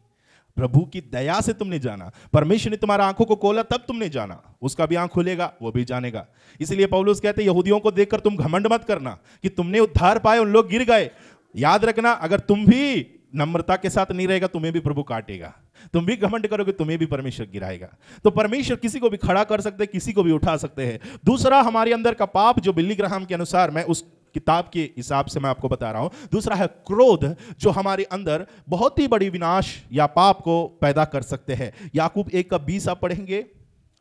प्रभु की दया से तुमने जाना, परमेश्वर ने तुम्हारा आंखों को खोला तब तुमने जाना, उसका भी आंख खुलेगा, वो भी जानेगा। इसलिए पौलुस कहते हैं, यहूदियों को देखकर तुम घमंड मत करना कि तुमने उद्धार पाए, उन लोग गिर गए। याद रखना, अगर तुम भी नम्रता के साथ नहीं रहेगा, तुम्हें भी प्रभु काटेगा। तुम भी घमंड करोगे, तुम्हें भी परमेश्वर गिराएगा। तो परमेश्वर किसी को भी खड़ा कर सकते हैं, किसी को भी उठा सकते हैं। दूसरा, हमारे अंदर का पाप, जो बिली ग्राहम के अनुसार, मैं उस किताब के हिसाब से मैं आपको बता रहा हूं, दूसरा है क्रोध, जो हमारे अंदर बहुत ही बड़ी विनाश या पाप को पैदा कर सकते हैं। याकूब 1:20 आप पढ़ेंगे,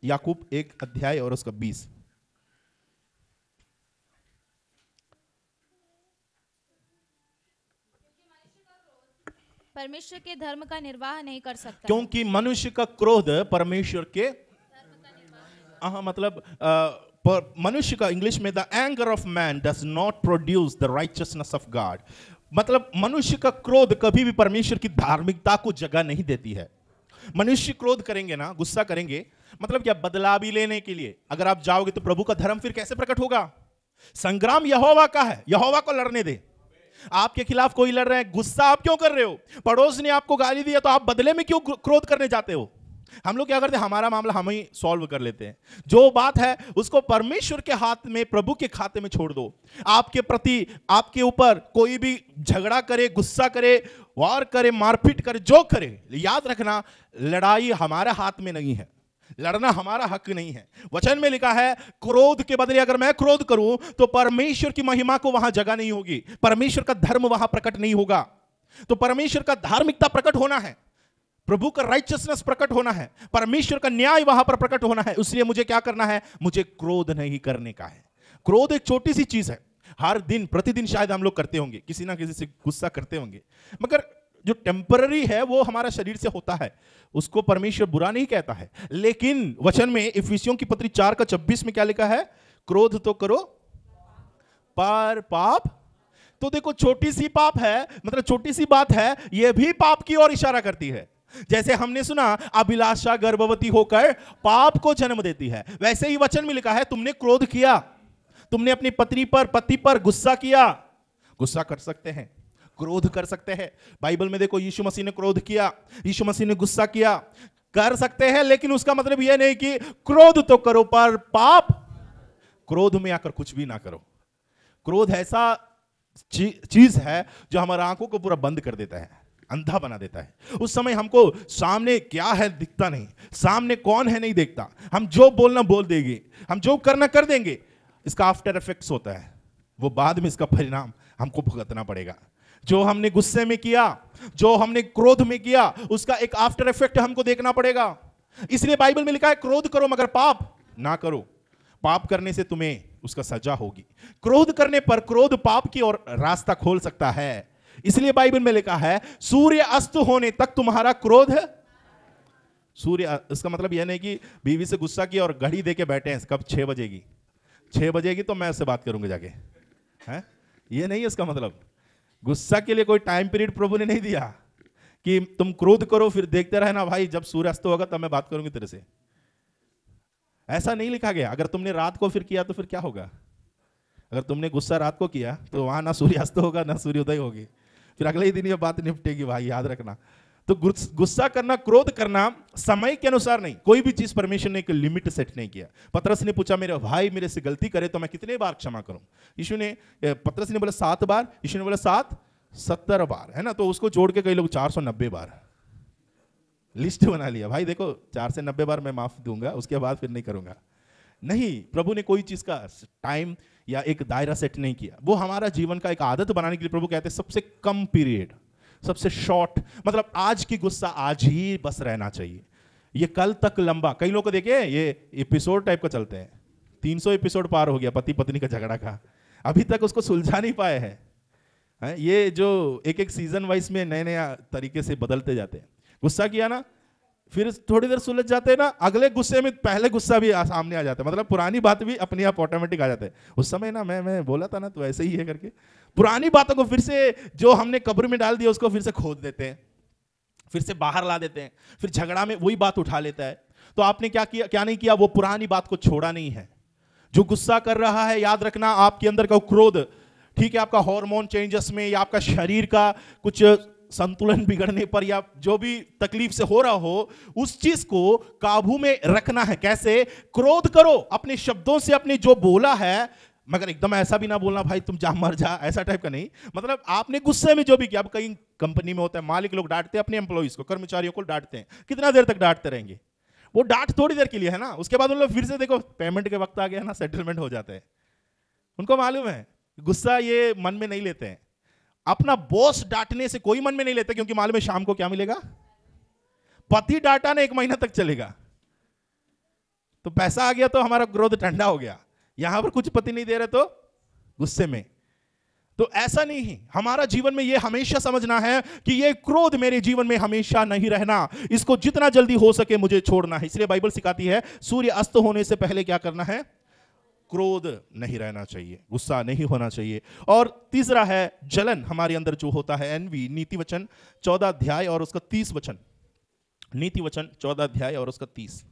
याकूब 1 अध्याय और उसका 20। परमेश्वर के धर्म का निर्वाह नहीं कर सकता, क्योंकि मनुष्य का क्रोध परमेश्वर के मतलब मनुष्य का, इंग्लिश में the anger of man does not produce the righteousness of God. मतलब मनुष्य का क्रोध कभी भी परमेश्वर की धार्मिकता को जगह नहीं देती है। मनुष्य क्रोध करेंगे ना, गुस्सा करेंगे, मतलब क्या, बदला भी लेने के लिए। अगर आप जाओगे तो प्रभु का धर्म फिर कैसे प्रकट होगा? संग्राम यहोवा का है, यहोवा को लड़ने दे। आपके खिलाफ कोई लड़ रहे हैं, गुस्सा आप क्यों कर रहे हो? पड़ोस ने आपको गाली दिया तो आप बदले में क्यों क्रोध करने जाते हो? हम लोग क्या करते हैं, हमारा मामला हम ही सॉल्व कर लेते हैं। जो बात है उसको परमेश्वर के हाथ में, प्रभु के खाते में छोड़ दो। आपके प्रति, आपके ऊपर कोई भी झगड़ा करे, गुस्सा करे, वार करे, मारपीट करे, जो करे, याद रखना, लड़ाई हमारे हाथ में नहीं है, लड़ना हमारा हक नहीं है। वचन में लिखा है, क्रोध के बदले अगर मैं क्रोध करूं तो परमेश्वर की महिमा को वहां जगह नहीं होगी, परमेश्वर का धर्म वहां प्रकट नहीं होगा। तो परमेश्वर का धार्मिकता प्रकट होना है, प्रभु का राइचियसनेस प्रकट होना है, परमेश्वर का न्याय वहां पर प्रकट होना है। इसलिए मुझे क्या करना है? मुझे क्रोध नहीं करने का है। क्रोध एक छोटी सी चीज है, हर दिन प्रतिदिन शायद हम लोग करते होंगे, किसी ना किसी से गुस्सा करते होंगे, मगर जो टेम्पररी है वो हमारा शरीर से होता है, उसको परमेश्वर बुरा नहीं कहता है। लेकिन वचन में इफिसियों की पत्री 4:26 में क्या लिखा है? क्रोध तो करो पर पाप, तो देखो छोटी सी पाप है, मतलब छोटी सी बात है, यह भी पाप की ओर इशारा करती है। जैसे हमने सुना अभिलाषा गर्भवती होकर पाप को जन्म देती है, वैसे ही वचन में लिखा है तुमने क्रोध किया, तुमने अपनी पत्नी पर, पति पर गुस्सा किया। गुस्सा कर सकते हैं, क्रोध कर सकते हैं। बाइबल में देखो, यीशु मसीह ने क्रोध किया, यीशु मसीह ने गुस्सा किया, कर सकते हैं, लेकिन उसका मतलब यह नहीं कि क्रोध तो करो पर पाप, क्रोध में आकर कुछ भी ना करो। क्रोध ऐसा चीज है जो हमारी आंखों को पूरा बंद कर देता है, अंधा बना देता है। उस समय हमको सामने क्या है दिखता नहीं, सामने कौन है नहीं देखता, हम जो बोलना बोल देंगे, हम जो करना कर देंगे। इसका आफ्टर इफेक्ट्स होता है, वो बाद में इसका परिणाम हमको भुगतना पड़ेगा। जो हमने गुस्से में किया, जो हमने क्रोध में किया, उसका एक आफ्टर इफेक्ट हमको देखना पड़ेगा। इसलिए बाइबल में लिखा है क्रोध करो मगर पाप ना करो। पाप करने से तुम्हें उसका सजा होगी। क्रोध करने पर क्रोध पाप की ओर रास्ता खोल सकता है। इसलिए बाइबल में लिखा है सूर्य अस्त होने तक तुम्हारा क्रोध है। सूर्य, इसका मतलब यह नहीं कि बीवी से गुस्सा किया और घड़ी दे के बैठे हैं कब 6 बजेगी, 6 बजेगी तो मैं उससे बात करूंगा जाके, है ये नहीं है इसका मतलब। गुस्सा के लिए कोई टाइम पीरियड प्रभु ने नहीं दिया कि तुम क्रोध करो फिर देखते रहना भाई जब सूर्य अस्त होगा तब मैं बात करूंगी तेरे से, ऐसा नहीं लिखा गया। अगर तुमने रात को फिर किया तो फिर क्या होगा? अगर तुमने गुस्सा रात को किया तो वहां ना सूर्यास्त होगा ना सूर्योदय होगी, फिर अगले ही दिन ये बात निपटेगी भाई, याद रखना। तो गुस्सा करना, क्रोध करना समय के अनुसार नहीं। कोई भी चीज परमेश्वर ने एक लिमिट सेट नहीं किया। पतरस ने पूछा मेरे भाई मेरे से गलती करे तो मैं कितने बार क्षमा करूं? यीशु ने, पतरस ने बोला 7 बार, यीशु ने बोला 7 70 बार, है ना। तो उसको जोड़ के कई लोग 490 बार लिस्ट बना लिया। भाई देखो 4 से 90 बार मैं माफ दूंगा, उसके बाद फिर नहीं करूंगा। नहीं, प्रभु ने कोई चीज का टाइम या एक दायरा सेट नहीं किया। वो हमारा जीवन का एक आदत बनाने के लिए प्रभु कहते हैं सबसे कम पीरियड, सबसे शॉर्ट, मतलब आज की गुस्सा आज ही बस रहना चाहिए, ये कल तक लंबा। कई लोग को देखिए ये एपिसोड टाइप का चलते हैं, 300 एपिसोड पार हो गया पति पत्नी का झगड़ा का, अभी तक उसको सुलझा नहीं पाए हैं। ये जो एक सीजन वाइज में नए नया तरीके से बदलते जाते हैं। गुस्सा किया ना, फिर थोड़ी देर सुलझ जाते हैं ना, अगले गुस्से में पहले गुस्सा भी सामने आ जाता है, मतलब पुरानी बात भी अपने आप ऑटोमेटिक आ जाता है। उस समय ना मैं बोला था ना तो ऐसे ही है करके पुरानी बातों को फिर से जो हमने कब्र में डाल दिया उसको फिर से खोद देते हैं, फिर से बाहर ला देते हैं, फिर झगड़ा में वही बात उठा लेता है। तो आपने क्या किया, क्या नहीं किया? वो पुरानी बात को छोड़ा नहीं है। जो गुस्सा कर रहा है, याद रखना आपके अंदर का क्रोध, ठीक है, आपका हार्मोन चेंजेस में या आपका शरीर का कुछ संतुलन बिगड़ने पर या जो भी तकलीफ से हो रहा हो, उस चीज को काबू में रखना है। कैसे? क्रोध करो अपने शब्दों से, अपने जो बोला है, मगर एकदम ऐसा भी ना बोलना भाई तुम जा मर जा, ऐसा टाइप का नहीं। मतलब आपने गुस्से में जो भी किया, अब कई कंपनी में होता है मालिक लोग डांटते हैं अपने एम्प्लॉइज को, कर्मचारियों को डांटते हैं, कितना देर तक डांटते रहेंगे? वो डांट थोड़ी देर के लिए है ना, उसके बाद उन लोग फिर से देखो पेमेंट के वक्त आ गया ना, सेटलमेंट हो जाता है। उनको मालूम है गुस्सा ये मन में नहीं लेते हैं। अपना बॉस डांटने से कोई मन में नहीं लेता, क्योंकि मालूम है शाम को क्या मिलेगा। पति डांटा ना 1 महीना तक चलेगा, तो पैसा आ गया तो हमारा क्रोध ठंडा हो गया। यहां पर कुछ पति नहीं दे रहे तो गुस्से में। तो ऐसा नहीं है, हमारा जीवन में ये हमेशा समझना है कि ये क्रोध मेरे जीवन में हमेशा नहीं रहना, इसको जितना जल्दी हो सके मुझे छोड़ना है। इसलिए बाइबल सिखाती है सूर्य अस्त होने से पहले क्या करना है? क्रोध नहीं रहना चाहिए, गुस्सा नहीं होना चाहिए। और तीसरा है जलन हमारे अंदर जो होता है, एनवी। नीति वचन 14 अध्याय और उसका 30 वचन, नीति वचन 14 अध्याय और उसका 30।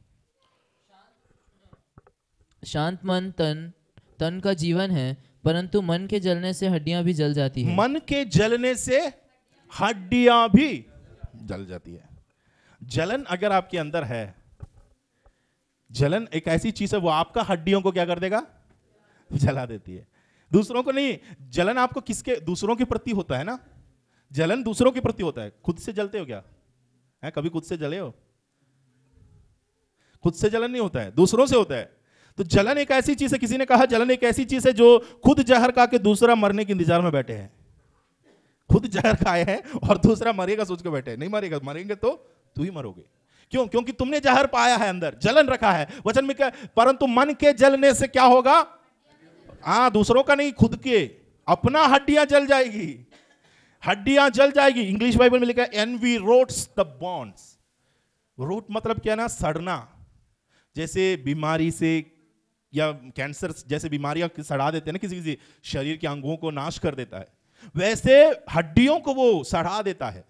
शांत मन तन का जीवन है, परंतु मन के जलने से हड्डियां भी जल जाती है। मन के जलने से हड्डियां भी जल जाती है। जलन अगर आपके अंदर है, जलन एक ऐसी चीज है वो आपका हड्डियों को क्या कर देगा? जला देती है, दूसरों को नहीं। जलन आपको किसके? दूसरों के प्रति होता है ना, जलन दूसरों के प्रति होता है। खुद से जलते हो क्या? है कभी खुद से जले हो? खुद से जलन नहीं होता है, दूसरों से होता है। तो जलन एक ऐसी चीज है, किसी ने कहा जलन एक ऐसी चीज है जो खुद जहर खा के दूसरा मरने के इंतजार में बैठे हैं। खुद जहर खाए हैं और दूसरा मरेगा सोच के बैठे हैं। नहीं मरेगा, मरेंगे तो तू ही मरोगे। क्यों? क्योंकि तुमने जहर पाया है, अंदर जलन रखा है। वचन में क्या? परंतु मन के जलने से क्या होगा? दूसरों का नहीं, खुद के, अपना हड्डियां जल जाएगी, हड्डियां जल जाएगी। इंग्लिश बाइबल में लिखा है एनवी रोट्स द बॉन्ड्स। रोट मतलब क्या ना? सड़ना। जैसे बीमारी से या कैंसर जैसे बीमारियां सड़ा देते हैं ना, किसी किसी शरीर के अंगों को नाश कर देता है, वैसे हड्डियों को वो सड़ा देता है।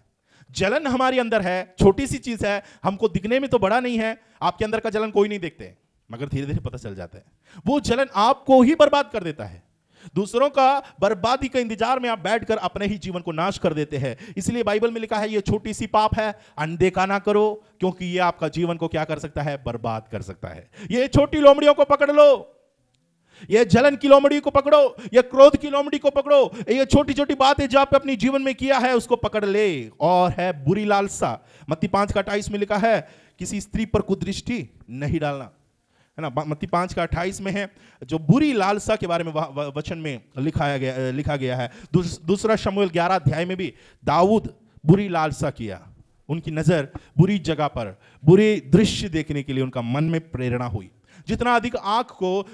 जलन हमारे अंदर है, छोटी सी चीज है, हमको दिखने में तो बड़ा नहीं है। आपके अंदर का जलन कोई नहीं देखते, मगर धीरे धीरे पता चल जाता है। वो जलन आपको ही बर्बाद कर देता है। दूसरों का बर्बादी के इंतजार में आप बैठकर अपने ही जीवन को नाश कर देते हैं। इसलिए बाइबल में लिखा है ये छोटी सी पाप है, अनदेखा ना करो, क्योंकि ये आपका जीवन को क्या कर सकता है? बर्बाद कर सकता है। ये छोटी लोमड़ियों को पकड़ लो, ये जलन की लोमड़ी को पकड़ो, ये क्रोध की लोमड़ी को पकड़ो, ये छोटी छोटी बातें जो आपने अपने जीवन में किया है उसको पकड़ ले। और है बुरी लालसा। मत्ती 5:28 में लिखा है किसी स्त्री पर कुदृष्टि नहीं डालना, है ना। मत्ती 5:28 में है जो बुरी लालसा के बारे में वचन में लिखा गया है। दूसरा शमूएल 11 अध्याय में भी दाऊद बुरी लालसा किया, उनकी नजर बुरी जगह पर, बुरे दृश्य देखने के लिए उनका मन में प्रेरणा हुई। जितना अधिक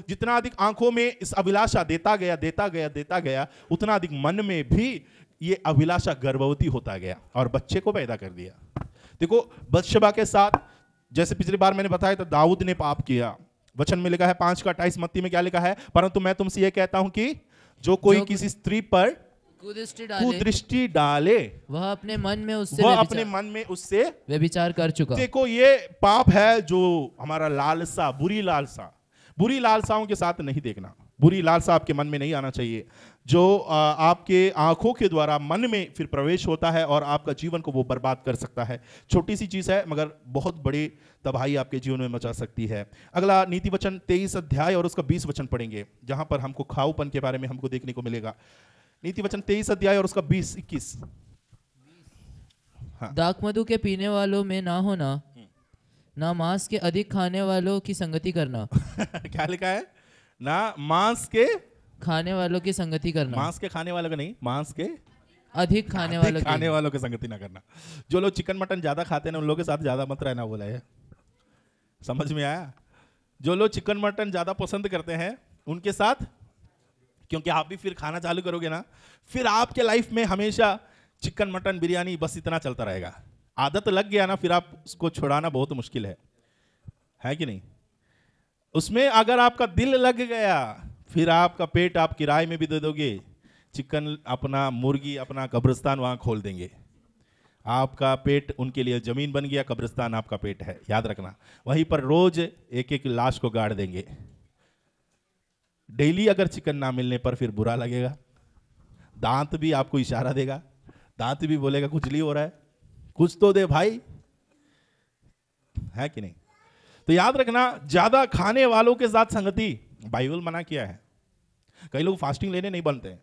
जितना अधिक आंखों में इस अभिलाषा देता गया, उतना अधिक मन में भी ये अभिलाषा गर्भवती होता गया और बच्चे को पैदा कर दिया। देखो बत्शबा के साथ, जैसे पिछली बार मैंने बताया था, दाऊद ने पाप किया। वचन में लिखा है 5:28 मत्ती में क्या लिखा है, परंतु मैं तुमसे यह कहता हूं कि जो कोई किसी स्त्री पर कुदृष्टि डाले वह अपने मन में उससे व्यभिचार कर चुका। देखो ये पाप है जो हमारा लालसा, बुरी लालसाओं के साथ नहीं देखना। बुरी लालसा आपके मन में नहीं आना चाहिए, जो आपके आंखों के द्वारा मन में फिर प्रवेश होता है और आपका जीवन को वो बर्बाद कर सकता है। छोटी सी चीज है मगर बहुत बड़ी तबाही आपके जीवन में मचा सकती है। अगला नीति वचन 23 अध्याय और उसका 20 वचन पढ़ेंगे, जहां पर हमको खाऊपन के बारे में हमको देखने को मिलेगा। नीति वचन 23 अध्याय और उसका 20-21। हाँ। दाखमधु के पीने वालों में ना होना, ना मांस के अधिक खाने वालों की संगति करना। क्या लिखा है? ना मांस के खाने वालों की संगति करना। मांस के खाने वालों का नहीं, मांस के अधिक खाने वालों की संगति ना करना। जो लोग चिकन मटन ज्यादा खाते हैं ना, उन लोगों के साथ ज्यादा मत रहना बोला है। समझ में आया? जो लोग चिकन मटन ज्यादा पसंद करते हैं उनके साथ, क्योंकि आप भी फिर खाना चालू करोगे ना, फिर आपके लाइफ में हमेशा चिकन मटन बिरयानी बस इतना चलता रहेगा। आदत लग गया ना, फिर आप उसको छुड़ाना बहुत मुश्किल है कि नहीं? उसमें अगर आपका दिल लग गया, फिर आपका पेट आप किराए में भी दे दोगे। चिकन अपना, मुर्गी अपना कब्रिस्तान वहां खोल देंगे। आपका पेट उनके लिए जमीन बन गया, कब्रिस्तान आपका पेट है, याद रखना। वहीं पर रोज एक एक लाश को गाड़ देंगे। डेली अगर चिकन ना मिलने पर फिर बुरा लगेगा। दांत भी आपको इशारा देगा, दांत भी बोलेगा खुजली हो रहा है, कुछ तो दे भाई, है कि नहीं? तो याद रखना, ज्यादा खाने वालों के साथ संगति बाइबल मना किया है। कई लोग फास्टिंग लेने नहीं बनते हैं,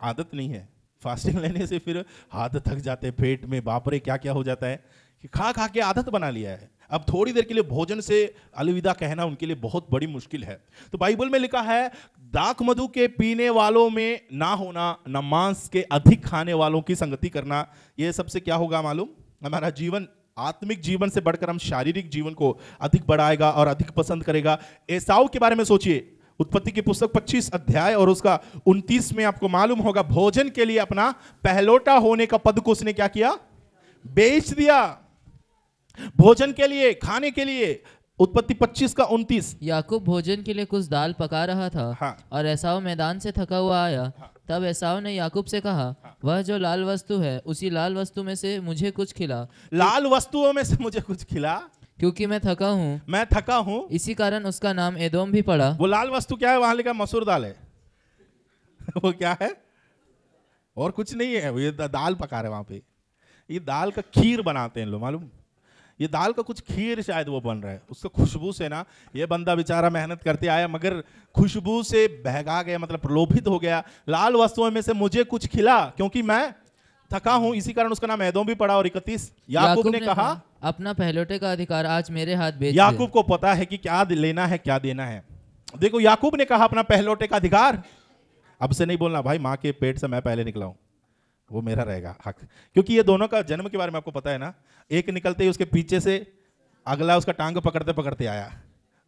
आदत नहीं है। फास्टिंग लेने से फिर हाथ थक जाते हैं, पेट में बाप रे क्या क्या हो जाता है कि खा खा के आदत बना लिया है। अब थोड़ी देर के लिए भोजन से अलविदा कहना उनके लिए बहुत बड़ी मुश्किल है। तो बाइबल में लिखा है दाखमधु के पीने वालों में ना होना, ना मांस के अधिक खाने वालों की संगति करना। यह सबसे क्या होगा मालूम? हमारा जीवन आत्मिक जीवन से बढ़कर हम शारीरिक जीवन को अधिक बढ़ाएगा और अधिक पसंद करेगा। एसाऊ के बारे में सोचिए, उत्पत्ति की पुस्तक 25 अध्याय और उसका 29 में आपको मालूम होगा, भोजन के लिए अपना पहलोटा होने का पद को उसने क्या किया? बेच दिया। भोजन के लिए, खाने के लिए। उत्पत्ति 25 का 29। याकूब भोजन के लिए कुछ दाल पका रहा था। हाँ। और एसाव मैदान से थका हुआ आया। हाँ। तब एसाव ने याकूब से कहा, हाँ। वह जो लाल वस्तु है उसी लाल वस्तु में से मुझे कुछ खिला। लाल वस्तुओं में से मुझे कुछ खिला, क्योंकि मैं थका हूँ। इसी कारण उसका नाम एदोम भी पड़ा। वो लाल वस्तु क्या है? वहां लिखा मसूर दाल है। वो क्या है? और कुछ नहीं है, वो ये दाल पका रहे वहां पे। ये दाल का खीर बनाते हैं लोग, मालूम? ये दाल का कुछ खीर शायद वो बन रहा है। उसका खुशबू से ना, ये बंदा बेचारा मेहनत करते आया मगर खुशबू से बहका गया, मतलब प्रलोभित हो गया। लाल वस्तुओं में से मुझे कुछ खिला क्योंकि मैं थका हूं, इसी कारण उसका नाम एदोम भी पड़ा। और 31, याकूब ने कहा, अपना पहलौठे का अधिकार आज मेरे हाथ बेच दे। याकूब को पता है कि क्या लेना है क्या देना है। देखो याकूब ने कहा अपना पहलौठे का अधिकार। अब से नहीं बोलना भाई माँ के पेट से मैं पहले निकला हूं, वो मेरा रहेगा हक। क्योंकि ये दोनों का जन्म के बारे में आपको पता है ना, एक निकलते ही उसके पीछे से अगला उसका टांग पकड़ते पकड़ते आया,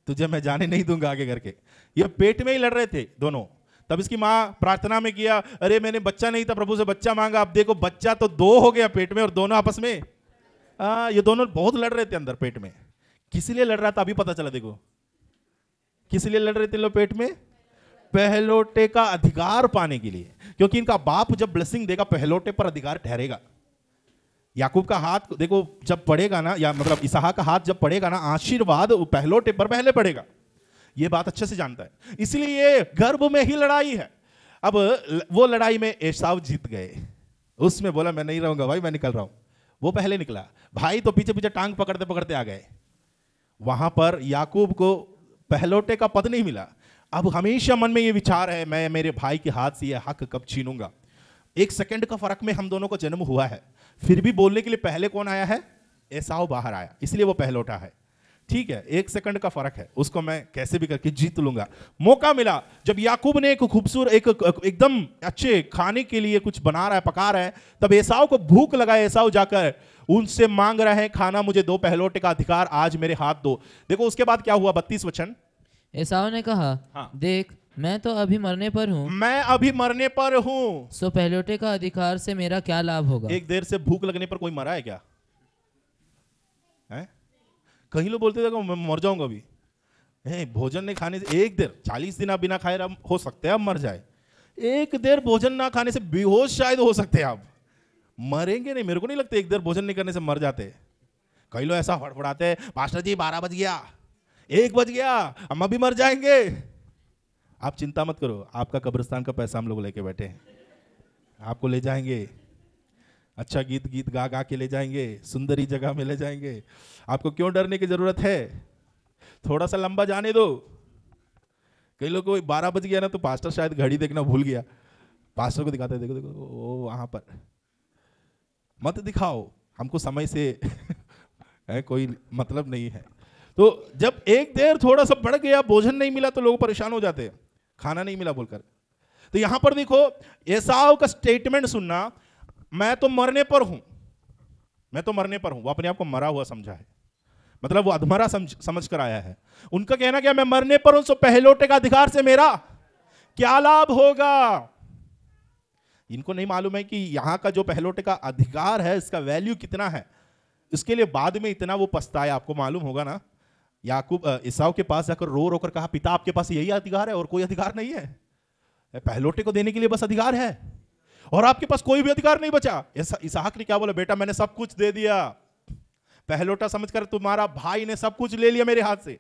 तुझे मैं जाने नहीं दूंगा आगे करके। ये पेट में ही लड़ रहे थे दोनों। तब इसकी माँ प्रार्थना में किया, अरे मैंने बच्चा नहीं था, प्रभु से बच्चा मांगा। अब देखो बच्चा तो 2 हो गया पेट में, और दोनों आपस में ये दोनों बहुत लड़ रहे थे अंदर पेट में। किस लिए लड़ रहा था अभी पता चला। देखो किस लिए लड़ रहे थे लोग पेट में? पहलोटे का अधिकार पाने के लिए। क्योंकि इनका बाप जब ब्लेसिंग देगा पहलोटे पर अधिकार ठहरेगा। याकूब का हाथ देखो जब पड़ेगा ना, या मतलब इसहाक का हाथ जब पड़ेगा ना, आशीर्वाद पहलोटे पर पहले पड़ेगा। ये बात अच्छे से जानता है, इसलिए गर्भ में ही लड़ाई है। अब वो लड़ाई में एसाव जीत गए। उसमें बोला मैं नहीं रहूंगा भाई, मैं निकल रहा हूं। वो पहले निकला, भाई तो पीछे पीछे टांग पकड़ते पकड़ते आ गए। वहां पर याकूब को पहलोटे का पद नहीं मिला। अब हमेशा मन में ये विचार है, मैं मेरे भाई के हाथ से ये हक कब छीनूंगा। 1 सेकंड का फर्क में हम दोनों का जन्म हुआ है, फिर भी बोलने के लिए पहले कौन आया है? एसाव बाहर आया, इसलिए वो पहलोटा है। ठीक है, 1 सेकंड का फर्क है, उसको मैं कैसे भी करके जीत लूंगा। मौका मिला जब याकूब ने एक खूबसूरत एकदम अच्छे खाने के लिए कुछ बना रहा है, पका रहा है, तब एसाव को भूख लगा। एसाव जाकर उनसे मांग रहे हैं, खाना मुझे दो, पहलौठे का अधिकार आज मेरे हाथ दो। देखो उसके बाद क्या हुआ, 32 वचन। एसाव ने कहा, हाँ। देख मैं तो अभी मरने पर हूँ, मैं अभी मरने पर हूं, सो पहलौठे का अधिकार से मेरा क्या लाभ होगा। एक देर से भूख लगने पर कोई मरा है क्या? है? कहीं लोग बोलते थे मैं मर जाऊंगा अभी। भोजन नहीं खाने से एक देर, 40 दिन आप बिना खाए हो सकते हैं आप मर जाए। एक देर भोजन ना खाने से बेहोश शायद हो सकते हैं आप, मरेंगे नहीं। मेरे को नहीं लगता एक देर भोजन नहीं करने से मर जाते। कई लोग ऐसा फड़फड़ाते हैं, पास्टर जी 12 बज गया, 1 बज गया, हम अभी मर जाएंगे। आप चिंता मत करो, आपका कब्रिस्तान का पैसा हम लोग लेके बैठे हैं, आपको ले जाएंगे, अच्छा गीत गा गा के ले जाएंगे, सुंदरी जगह में ले जाएंगे। आपको क्यों डरने की जरूरत है? थोड़ा सा लंबा जाने दो। कई लोग को 12 बज गया ना तो पास्टर शायद घड़ी देखना भूल गया, पास्टर को दिखाते, देखो देखो वो वहां पर। मत दिखाओ, हमको समय से है कोई मतलब नहीं है। तो जब एक देर थोड़ा सा बढ़ गया, भोजन नहीं मिला तो लोग परेशान हो जाते हैं, खाना नहीं मिला बोलकर। तो यहां पर देखो एसाव का स्टेटमेंट सुनना, मैं तो मरने पर हूं, मैं तो मरने पर हूं। वो अपने आप को मरा हुआ समझा है, मतलब वो अधमरा समझ कर आया है। उनका कहना क्या, मैं मरने पर हूं, सो पहलौठे का अधिकार से मेरा क्या लाभ होगा। इनको नहीं मालूम है कि यहां का जो पहलौठे का अधिकार है इसका वैल्यू कितना है। इसके लिए बाद में इतना वो पछताया। आपको मालूम होगा ना, याकूब एसाव के पास जाकर रो रो कर कहा, पिता आपके पास यही अधिकार है और कोई अधिकार नहीं है, पहलौठे को देने के लिए बस अधिकार है और आपके पास कोई भी अधिकार नहीं बचा। इसहाक ने क्या बोला, बेटा मैंने सब कुछ दे दिया, पहलौठा समझकर तुम्हारा भाई ने सब कुछ ले लिया मेरे हाथ से।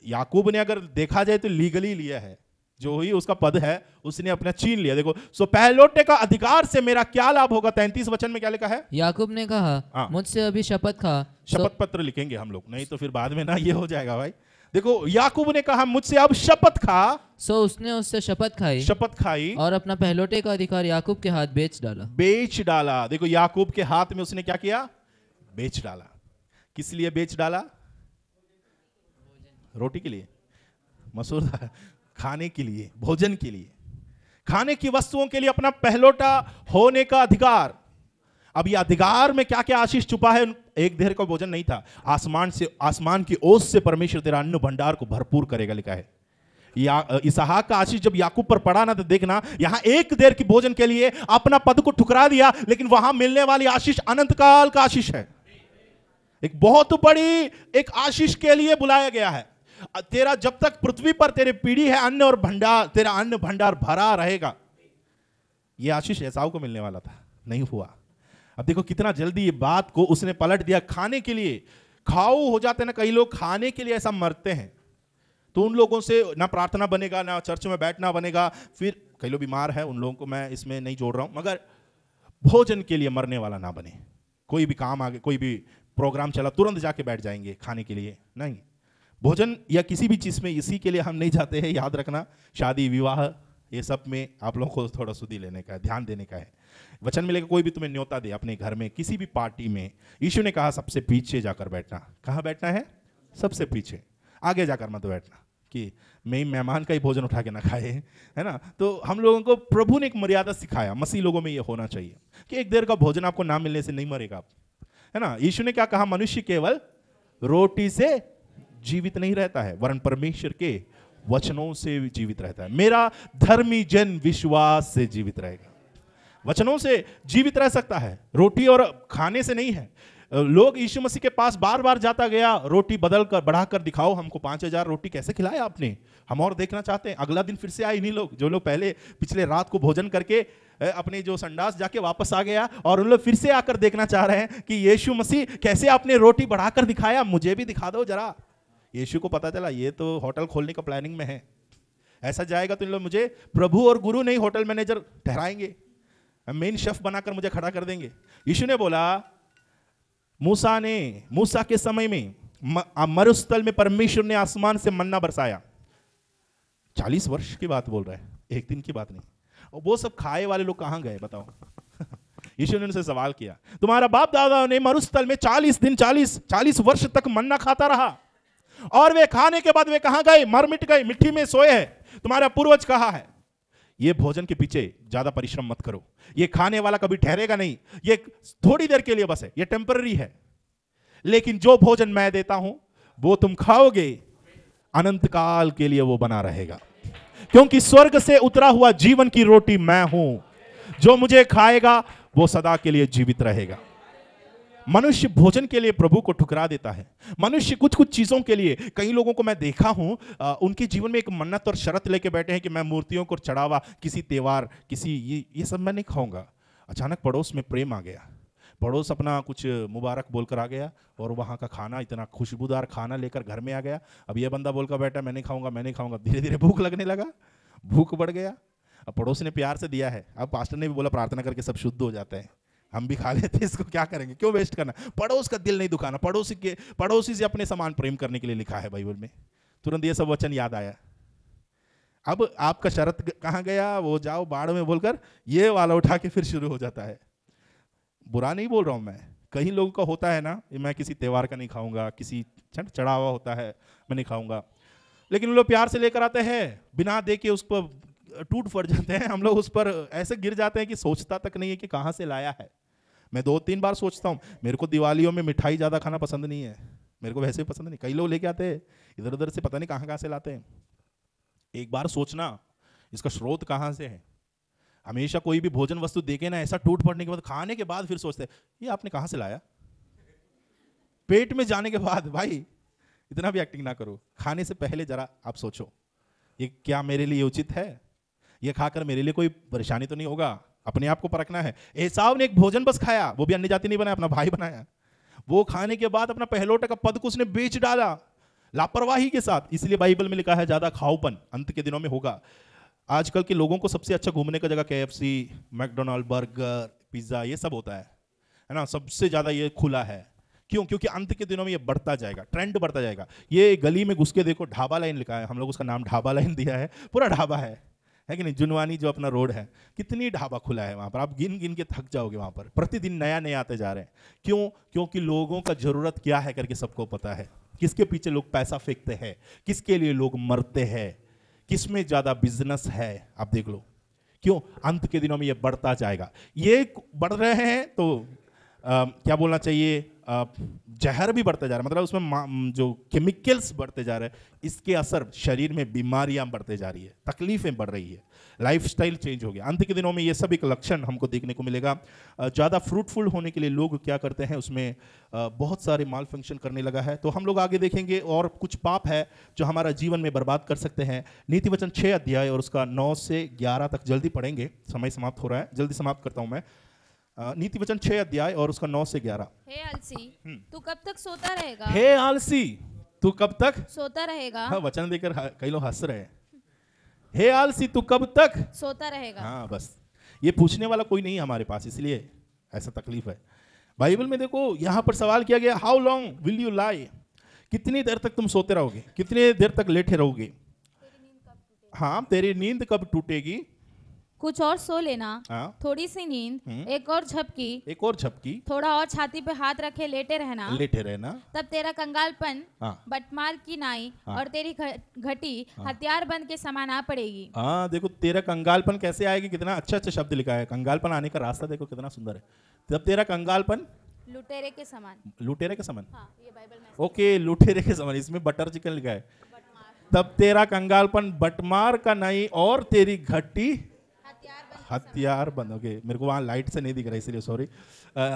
याकूब ने अगर देखा जाए तो लीगली लिया है, जो ही उसका पद है उसने अपना छीन लिया। देखो, सो पहलौठे का अधिकार से मेरा क्या लाभ होगा। 33 वचन में क्या लिखा है, याकूब ने कहा, मुझसे अभी शपथ खा। शपथ पत्र लिखेंगे हम लोग, नहीं तो फिर बाद में ना ये हो जाएगा भाई। देखो याकूब ने कहा मुझसे अब शपथ खा, सो उसने उससे शपथ खाई, शपथ खाई और अपना पहलौठे का अधिकार याकूब के हाथ बेच डाला। बेच डाला। देखो याकूब के हाथ में उसने क्या किया, बेच डाला। किस लिए बेच डाला? रोटी के लिए, मसूर खाने के लिए, भोजन के लिए, खाने की वस्तुओं के लिए अपना पहलौठा होने का अधिकार। अब ये अधिकार में क्या क्या आशीष छुपा है। एक देर का भोजन नहीं था, आसमान की ओस से परमेश्वर तेरा अन्न भंडार को भरपूर करेगा लिखा है। इसहाक का आशीष जब याकूब पर पड़ा ना, तो देखना यहां एक देर की भोजन के लिए अपना पद को ठुकरा दिया, लेकिन वहां मिलने वाली आशीष अनंत काल का आशीष है। एक बहुत बड़ी एक आशीष के लिए बुलाया गया है। तेरा जब तक पृथ्वी पर तेरी पीढ़ी है, अन्न और भंडार, तेरा अन्न भंडार भरा रहेगा। यह आशीष एसाव को मिलने वाला था, नहीं हुआ। अब देखो कितना जल्दी ये बात को उसने पलट दिया। खाने के लिए खाओ हो जाते ना, कई लोग खाने के लिए ऐसा मरते हैं, तो उन लोगों से ना प्रार्थना बनेगा, ना चर्च में बैठना बनेगा। फिर कई लोग बीमार हैं, उन लोगों को मैं इसमें नहीं जोड़ रहा हूं, मगर भोजन के लिए मरने वाला ना बने। कोई भी काम आगे, कोई भी प्रोग्राम चला तुरंत जाके बैठ जाएंगे खाने के लिए, नहीं। भोजन या किसी भी चीज में इसी के लिए हम नहीं जाते हैं, याद रखना। शादी विवाह ये सब में आप लोगों को थोड़ा सुधी लेने का है, ध्यान देने का है। वचन मिलेगा कोई भी तुम्हें न्योता दे अपने घर में, किसी भी पार्टी में, यीशु ने कहा सबसे पीछे जाकर बैठना। कहाँ बैठना है? सबसे पीछे, आगे जाकर मत बैठना कि मैं मेहमान का ही भोजन उठा के ना खाए, है ना। तो हम लोगों को प्रभु ने एक मर्यादा सिखाया, मसीह लोगों में ये होना चाहिए कि एक देर का भोजन आपको ना मिलने से नहीं मरेगा आप, है ना। यीशु ने क्या कहा, मनुष्य केवल रोटी से जीवित नहीं रहता है वरन परमेश्वर के वचनों से जीवित रहता है। मेरा धर्मी जन विश्वास से जीवित रहेगा, वचनों से जीवित रह सकता है, रोटी और खाने से नहीं है। लोग यीशु मसीह के पास बार बार जाता गया, रोटी बदल कर बढ़ाकर दिखाओ हमको, 5000 रोटी कैसे खिलाया आपने, हम और देखना चाहते हैं। अगला दिन फिर से आए इन्हीं लोग, जो लोग पहले पिछले रात को भोजन करके अपने जो संडास जाके वापस आ गया, और उन लोग फिर से आकर देखना चाह रहे हैं कि यीशु मसीह कैसे आपने रोटी बढ़ाकर दिखाया, मुझे भी दिखा दो जरा। यीशु को पता चला ये तो होटल खोलने का प्लानिंग में है, ऐसा जाएगा तो इन लोग मुझे प्रभु और गुरु नहीं होटल मैनेजर ठहराएंगे, मेन शेफ बनाकर मुझे खड़ा कर देंगे। यीशु ने बोला, मूसा के समय में मरुस्थल में परमेश्वर ने आसमान से मन्ना बरसाया। 40 वर्ष की बात बोल रहा है, एक दिन की बात नहीं। और वो सब खाए वाले लोग कहां गए बताओ। यीशु ने उनसे सवाल किया, तुम्हारा बाप दादा ने मरुस्थल में 40 दिन 40 वर्ष तक मन्ना खाता रहा, और वे खाने के बाद वे कहां गए? मर मिट गए, मिट्टी में सोए हैं। तुम्हारा पूर्वज कहा है, ये भोजन के पीछे ज्यादा परिश्रम मत करो, ये खाने वाला कभी ठहरेगा नहीं, ये थोड़ी देर के लिए बस है, ये टेम्पररी है, लेकिन जो भोजन मैं देता हूं वो तुम खाओगे, अनंत काल के लिए वो बना रहेगा, क्योंकि स्वर्ग से उतरा हुआ जीवन की रोटी मैं हूं, जो मुझे खाएगा वो सदा के लिए जीवित रहेगा। मनुष्य भोजन के लिए प्रभु को ठुकरा देता है। मनुष्य कुछ कुछ चीजों के लिए, कई लोगों को मैं देखा हूं, उनके जीवन में एक मन्नत और शर्त लेके बैठे हैं कि मैं मूर्तियों को चढ़ावा, किसी त्योहार, किसी ये सब मैं नहीं खाऊंगा। अचानक पड़ोस में प्रेम आ गया, पड़ोस अपना कुछ मुबारक बोलकर आ गया, और वहाँ का खाना इतना खुशबूदार खाना लेकर घर में आ गया। अब ये बंदा बोलकर बैठा मैं नहीं खाऊंगा, मैं नहीं खाऊंगा, धीरे धीरे भूख लगने लगा, भूख बढ़ गया। अब पड़ोस ने प्यार से दिया है, अब पास्टर ने भी बोला प्रार्थना करके सब शुद्ध हो जाते हैं, हम भी खा लेते, इसको क्या करेंगे, क्यों वेस्ट करना। पड़ोस का दिल नहीं दुखाना, पड़ोसी से अपने समान प्रेम करने के लिए लिखा है बाइबल में। तुरंत ये सब वचन याद आया। अब आपका शरत कहाँ गया, वो जाओ बाढ़ में बोलकर ये वाला उठा के फिर शुरू हो जाता है। बुरा नहीं बोल रहा हूं मैं, कहीं लोगों का होता है ना, मैं किसी त्योहार का नहीं खाऊंगा, किसी चढ़ावा होता है मैं नहीं खाऊंगा, लेकिन लोग प्यार से लेकर आते हैं, बिना दे के उस पर टूट फट जाते हैं। हम लोग उस पर ऐसे गिर जाते हैं कि सोचता तक नहीं है कि कहाँ से लाया है। मैं 2-3 बार सोचता हूँ। मेरे को दिवालियों में मिठाई ज़्यादा खाना पसंद नहीं है, मेरे को वैसे भी पसंद नहीं, कई लोग लेके आते हैं इधर उधर से, पता नहीं कहाँ से लाते हैं। एक बार सोचना इसका स्रोत कहाँ से है। हमेशा कोई भी भोजन वस्तु देखे ना, ऐसा टूट पड़ने के बाद, खाने के बाद फिर सोचते हैं ये आपने कहाँ से लाया। पेट में जाने के बाद भाई इतना भी एक्टिंग ना करो, खाने से पहले जरा आप सोचो ये क्या मेरे लिए उचित है, ये खाकर मेरे लिए कोई परेशानी तो नहीं होगा। अपने आप को परखना है। एसाव ने एक भोजन बस खाया, वो भी अन्य जाति नहीं बनाया, अपना भाई बनाया। वो खाने के बाद अपना पहलोटे का पद को उसने बेच डाला लापरवाही के साथ। इसलिए बाइबल में लिखा है ज्यादा खाओपन अंत के दिनों में होगा। आजकल के लोगों को सबसे अच्छा घूमने का जगह KFC, मैकडोनल्ड, बर्गर, पिज्जा, ये सब होता है ना, सबसे ज्यादा ये खुला है। क्यों? क्योंकि अंत के दिनों में ये बढ़ता जाएगा, ट्रेंड बढ़ता जाएगा। ये गली में घुस के देखो, ढाबा लाइन लिखा है, हम लोग उसका नाम ढाबा लाइन दिया है, पूरा ढाबा है कि नहीं। जुनवानी जो अपना रोड है, कितनी ढाबा खुला है वहाँ पर, आप गिन गिन के थक जाओगे। वहाँ पर प्रतिदिन नया नया आते जा रहे हैं। क्यों? क्योंकि लोगों का जरूरत क्या है करके सबको पता है, किसके पीछे लोग पैसा फेंकते हैं, किसके लिए लोग मरते हैं, किसमें ज्यादा बिजनेस है, आप देख लो। क्यों? अंत के दिनों में ये बढ़ता जाएगा। ये बढ़ रहे हैं तो क्या बोलना चाहिए, जहर भी बढ़ते जा रहा है, मतलब उसमें जो केमिकल्स बढ़ते जा रहे हैं, इसके असर शरीर में बीमारियां बढ़ते जा रही है, तकलीफें बढ़ रही है, लाइफस्टाइल चेंज हो गया। अंत के दिनों में ये सब एक लक्षण हमको देखने को मिलेगा। ज़्यादा फ्रूटफुल होने के लिए लोग क्या करते हैं, उसमें बहुत सारे माल फंक्शन करने लगा है। तो हम लोग आगे देखेंगे और कुछ पाप है जो हमारा जीवन में बर्बाद कर सकते हैं। नीति वचन 6 अध्याय और उसका 9 से 11 तक जल्दी पढ़ेंगे, समय समाप्त हो रहा है, जल्दी समाप्त करता हूं मैं। नीति वचन 6 अध्याय और उसका 9 से 11। हे आलसी, तू कब तक सोता रहेगा? हे आलसी, तू कब तक सोता रहेगा? हाँ, वचन देकर कई लोग हंस रहे हैं। हे आलसी, तू कब तक सोता रहेगा? हाँ, बस ये पूछने वाला कोई नहीं है हमारे पास, इसलिए ऐसा तकलीफ है। बाइबल में देखो यहाँ पर सवाल किया गया, how long will you lie, कितनी देर तक तुम सोते रहोगे, कितनी देर तक लेटे रहोगे। हाँ, तेरी नींद कब टूटेगी। कुछ और सो लेना, हाँ। थोड़ी सी नींद, एक और झपकी, एक और झपकी, थोड़ा और छाती पे हाथ रखे लेटे रहना, लेटे रहना। तब तेरा कंगालपन हाँ। बटमार की नाई हाँ। और तेरी घटी हथियार बंद के समान आ पड़ेगी। हाँ, देखो तेरा कंगालपन कैसे आएगी, कितना अच्छा अच्छा शब्द लिखा है। कंगालपन आने का रास्ता देखो कितना सुंदर है। तब तेरा कंगालपन लुटेरे के समान। लुटेरे के समान, हाँ, ये बाइबल में। ओके, लुटेरे के समान, इसमें बटर चिकन लिखा है। तब तेरा कंगालपन बटमार का नहीं और तेरी घटी हथियार बंद। ओके, मेरे को वहां लाइट से नहीं दिख रहा इसलिए सॉरी।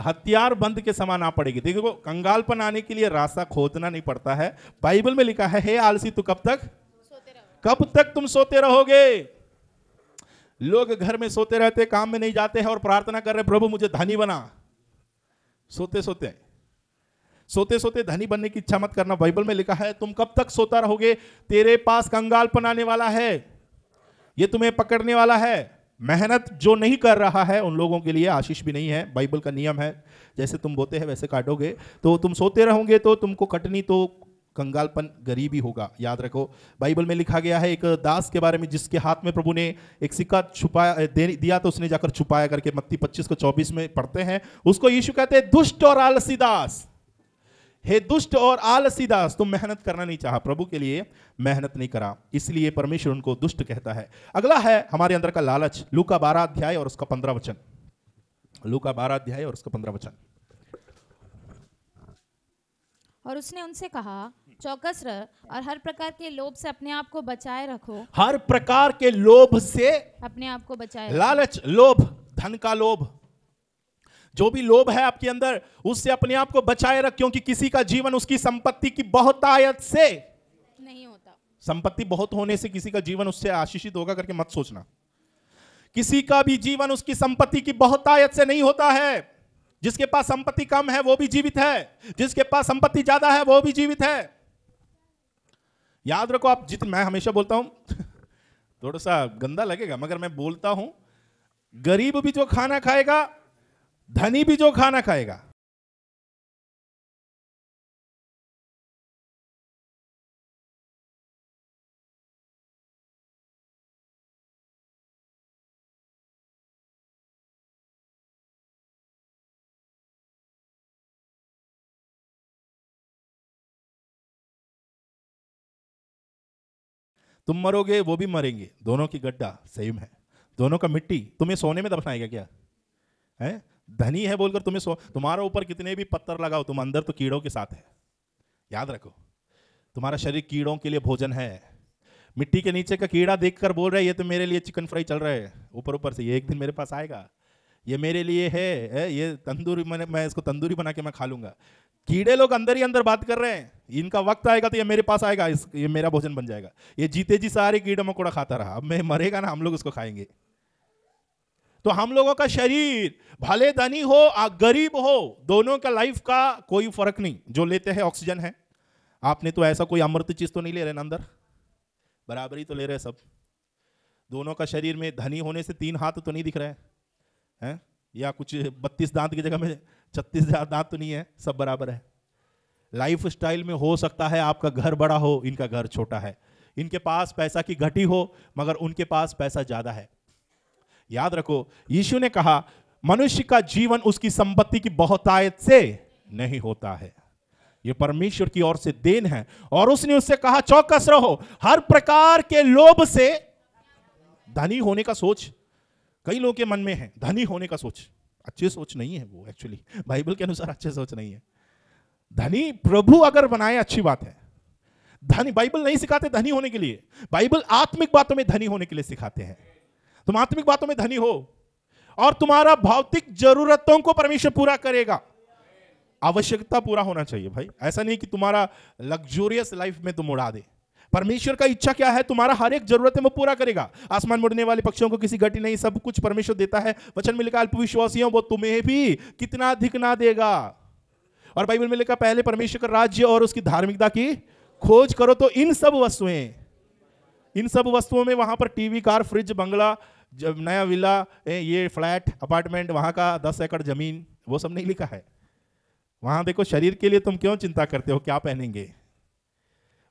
हथियार बंद के समान आ पड़ेगी। देखो, कंगालपन आने के लिए रास्ता खोदना नहीं पड़ता है। बाइबल में लिखा है, हे आलसी, तू कब तक सोते रहोगे? कब तक तुम सोते रहोगे। लोग घर में सोते रहते, काम में नहीं जाते हैं और प्रार्थना कर रहे, प्रभु मुझे धनी बना। सोते सोते सोते सोते धनी बनने की इच्छा मत करना। बाइबल में लिखा है, तुम कब तक सोता रहोगे। तेरे पास कंगालपन आने वाला है, ये तुम्हें पकड़ने वाला है। मेहनत जो नहीं कर रहा है उन लोगों के लिए आशीष भी नहीं है। बाइबल का नियम है, जैसे तुम बोते हैं वैसे काटोगे। तो तुम सोते रहोगे तो तुमको कटनी तो कंगालपन, गरीबी होगा। याद रखो, बाइबल में लिखा गया है एक दास के बारे में जिसके हाथ में प्रभु ने एक सिक्का छुपाया दिया तो उसने जाकर छुपाया करके मत्ती 25:24 में पढ़ते हैं। उसको यीशु कहते हैं, दुष्ट और आलसी दास, हे दुष्ट और आलसी दास, तुम मेहनत करना नहीं चाहा, प्रभु के लिए मेहनत नहीं करा, इसलिए परमेश्वर उनको दुष्ट कहता है। अगला है हमारे अंदर का लालच, लूका 12 अध्याय और उसका 15 वचन। लूका 12 अध्याय और उसका 15 वचन। और उसने उनसे कहा, चौकस रह और हर प्रकार के लोभ से अपने आप को बचाए रखो। हर प्रकार के लोभ से अपने आप को बचाए रखो। लालच, लोभ, धन का लोभ, जो भी लोभ है आपके अंदर, उससे अपने आप को बचाए रख, क्योंकि किसी का जीवन उसकी संपत्ति की बहुतायत से नहीं होता। संपत्ति बहुत होने से किसी का जीवन उससे आशीषित होगा करके मत सोचना। किसी का भी जीवन उसकी संपत्ति की बहुतायत से नहीं होता है। जिसके पास संपत्ति कम है वो भी जीवित है, जिसके पास संपत्ति ज्यादा है वो भी जीवित है। याद रखो, आप मैं हमेशा बोलता हूं थोड़ा सा गंदा लगेगा मगर मैं बोलता हूं, गरीब भी जो खाना खाएगा, धनी भी जो खाना खाएगा। तुम मरोगे वो भी मरेंगे, दोनों की गड्ढा सेम है, दोनों का मिट्टी। तुम्हें सोने में दफनाएगा क्या है? धनी है बोलकर तुम्हारा ऊपर कितने भी पत्थर लगाओ, तुम अंदर तो कीड़ों के साथ है। याद रखो, तुम्हारा शरीर कीड़ों के लिए भोजन है। मिट्टी के नीचे का कीड़ा देखकर बोल रहा है ये तो मेरे लिए चिकन फ्राई चल रहा है, ऊपर ऊपर से ये एक दिन मेरे पास आएगा, ये मेरे लिए है, ये तंदूरी, मैं इसको तंदूरी बना के मैं खा लूंगा। कीड़े लोग अंदर ही अंदर बात कर रहे हैं, इनका वक्त आएगा तो ये मेरे पास आएगा, ये मेरा भोजन बन जाएगा। ये जीते जी सारे कीड़ा मकोड़ा खाता रहा, अब मैं मरेगा ना, हम लोग उसको खाएंगे। तो हम लोगों का शरीर भले धनी हो गरीब हो, दोनों का लाइफ का कोई फर्क नहीं। जो लेते हैं ऑक्सीजन है, आपने तो ऐसा कोई अमृत चीज तो नहीं ले रहे ना, अंदर बराबरी तो ले रहे सब। दोनों का शरीर में धनी होने से 3 हाथ तो नहीं दिख रहे हैं, या कुछ 32 दांत की जगह में 36 दांत तो नहीं है, सब बराबर है। लाइफ स्टाइल में हो सकता है आपका घर बड़ा हो, इनका घर छोटा है, इनके पास पैसा की घटी हो मगर उनके पास पैसा ज्यादा है। याद रखो, यीशु ने कहा मनुष्य का जीवन उसकी संपत्ति की बहुतायत से नहीं होता है, यह परमेश्वर की ओर से देन है। और उसने उससे कहा चौकस रहो, हर प्रकार के लोभ से। धनी होने का सोच कई लोगों के मन में है, धनी होने का सोच अच्छी सोच नहीं है, वो एक्चुअली बाइबल के अनुसार अच्छी सोच नहीं है। धनी प्रभु अगर बनाए अच्छी बात है। धनी बाइबल नहीं सिखाते धनी होने के लिए, बाइबल आत्मिक बातों में धनी होने के लिए सिखाते हैं। तुम आत्मिक बातों में धनी हो और तुम्हारा भौतिक जरूरतों को परमेश्वर पूरा करेगा। आवश्यकता पूरा होना चाहिए भाई, ऐसा नहीं कि तुम्हारा लग्जूरियस लाइफ में तुम उड़ा दे। परमेश्वर का इच्छा क्या है? तुम्हारा हर एक जरूरत है वो पूरा करेगा। आसमान में उड़ने वाले पक्षियों को किसी घटी नहीं, सब कुछ परमेश्वर देता है। वचन में लिखा अल्पविश्वासियों वो तुम्हें भी कितना अधिक ना देगा। और बाइबल में लिखा पहले परमेश्वर का राज्य और उसकी धार्मिकता की खोज करो तो इन सब वस्तुओं में वहां पर टीवी, कार, फ्रिज, बंगला, नया विला, ये फ्लैट, अपार्टमेंट, वहां का 10 एकड़ जमीन, वो सब नहीं लिखा है। वहां देखो शरीर के लिए तुम क्यों चिंता करते हो क्या पहनेंगे,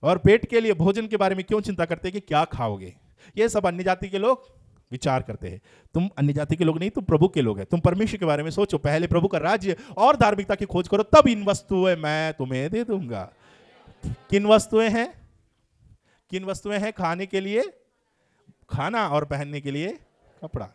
और पेट के लिए भोजन के बारे में क्यों चिंता करते हैं कि क्या खाओगे। ये सब अन्य जाति के लोग विचार करते हैं। तुम अन्य जाति के लोग नहीं, तुम प्रभु के लोग हैं। तुम परमेश्वर के बारे में सोचो, पहले प्रभु का राज्य और धार्मिकता की खोज करो, तब इन वस्तुएं मैं तुम्हें दे दूंगा। किन वस्तुएं हैं? किन वस्तुएं हैं? खाने के लिए खाना और पहनने के लिए कपड़ा।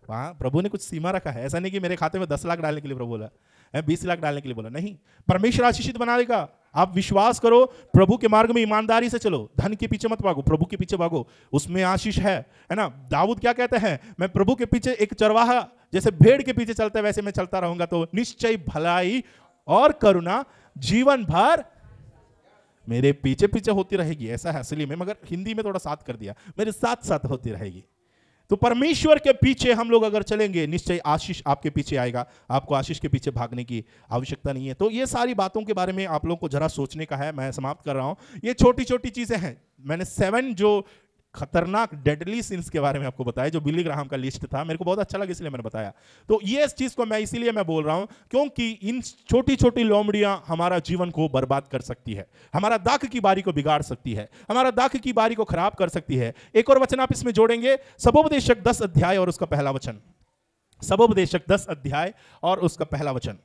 वहां प्रभु ने कुछ सीमा रखा है। ऐसा नहीं कि मेरे खाते में 10 लाख डालने के लिए प्रभु बोला है, 20 लाख डालने के लिए बोला, नहीं। परमेश्वर आशीषित बना देगा। आप विश्वास करो, प्रभु के मार्ग में ईमानदारी से चलो, धन के पीछे मत भागो, प्रभु के पीछे भागो, उसमें आशीष है ना। दाऊद क्या कहते हैं? मैं प्रभु के पीछे एक चरवाहा जैसे भेड़ के पीछे चलता है वैसे मैं चलता रहूंगा, तो निश्चय भलाई और करुणा जीवन भर मेरे पीछे पीछे होती रहेगी। ऐसा है असली में, मगर हिंदी में थोड़ा साथ कर दिया, मेरे साथ साथ होती रहेगी। तो परमेश्वर के पीछे हम लोग अगर चलेंगे, निश्चय आशीष आपके पीछे आएगा। आपको आशीष के पीछे भागने की आवश्यकता नहीं है। तो ये सारी बातों के बारे में आप लोगों को जरा सोचने का है। मैं समाप्त कर रहा हूं। ये छोटी छोटी चीजें हैं। मैंने 7 जो खतरनाक डेडली सिंस के बारे में आपको बताया, जो बिली ग्राहम का लिस्ट था, मेरे को बहुत अच्छा लगा इसलिए मैंने बताया। तो ये इस चीज को मैं इसीलिए मैं बोल रहा हूं क्योंकि इन छोटी छोटी लोमड़ियां हमारा जीवन को बर्बाद कर सकती है, हमारा दाख की बारी को बिगाड़ सकती है, हमारा दाख की बारी को खराब कर सकती है। एक और वचन आप इसमें जोड़ेंगे, सबोपदेशक 10 अध्याय और उसका पहला वचन। सबोपदेशक 10 अध्याय और उसका पहला वचन।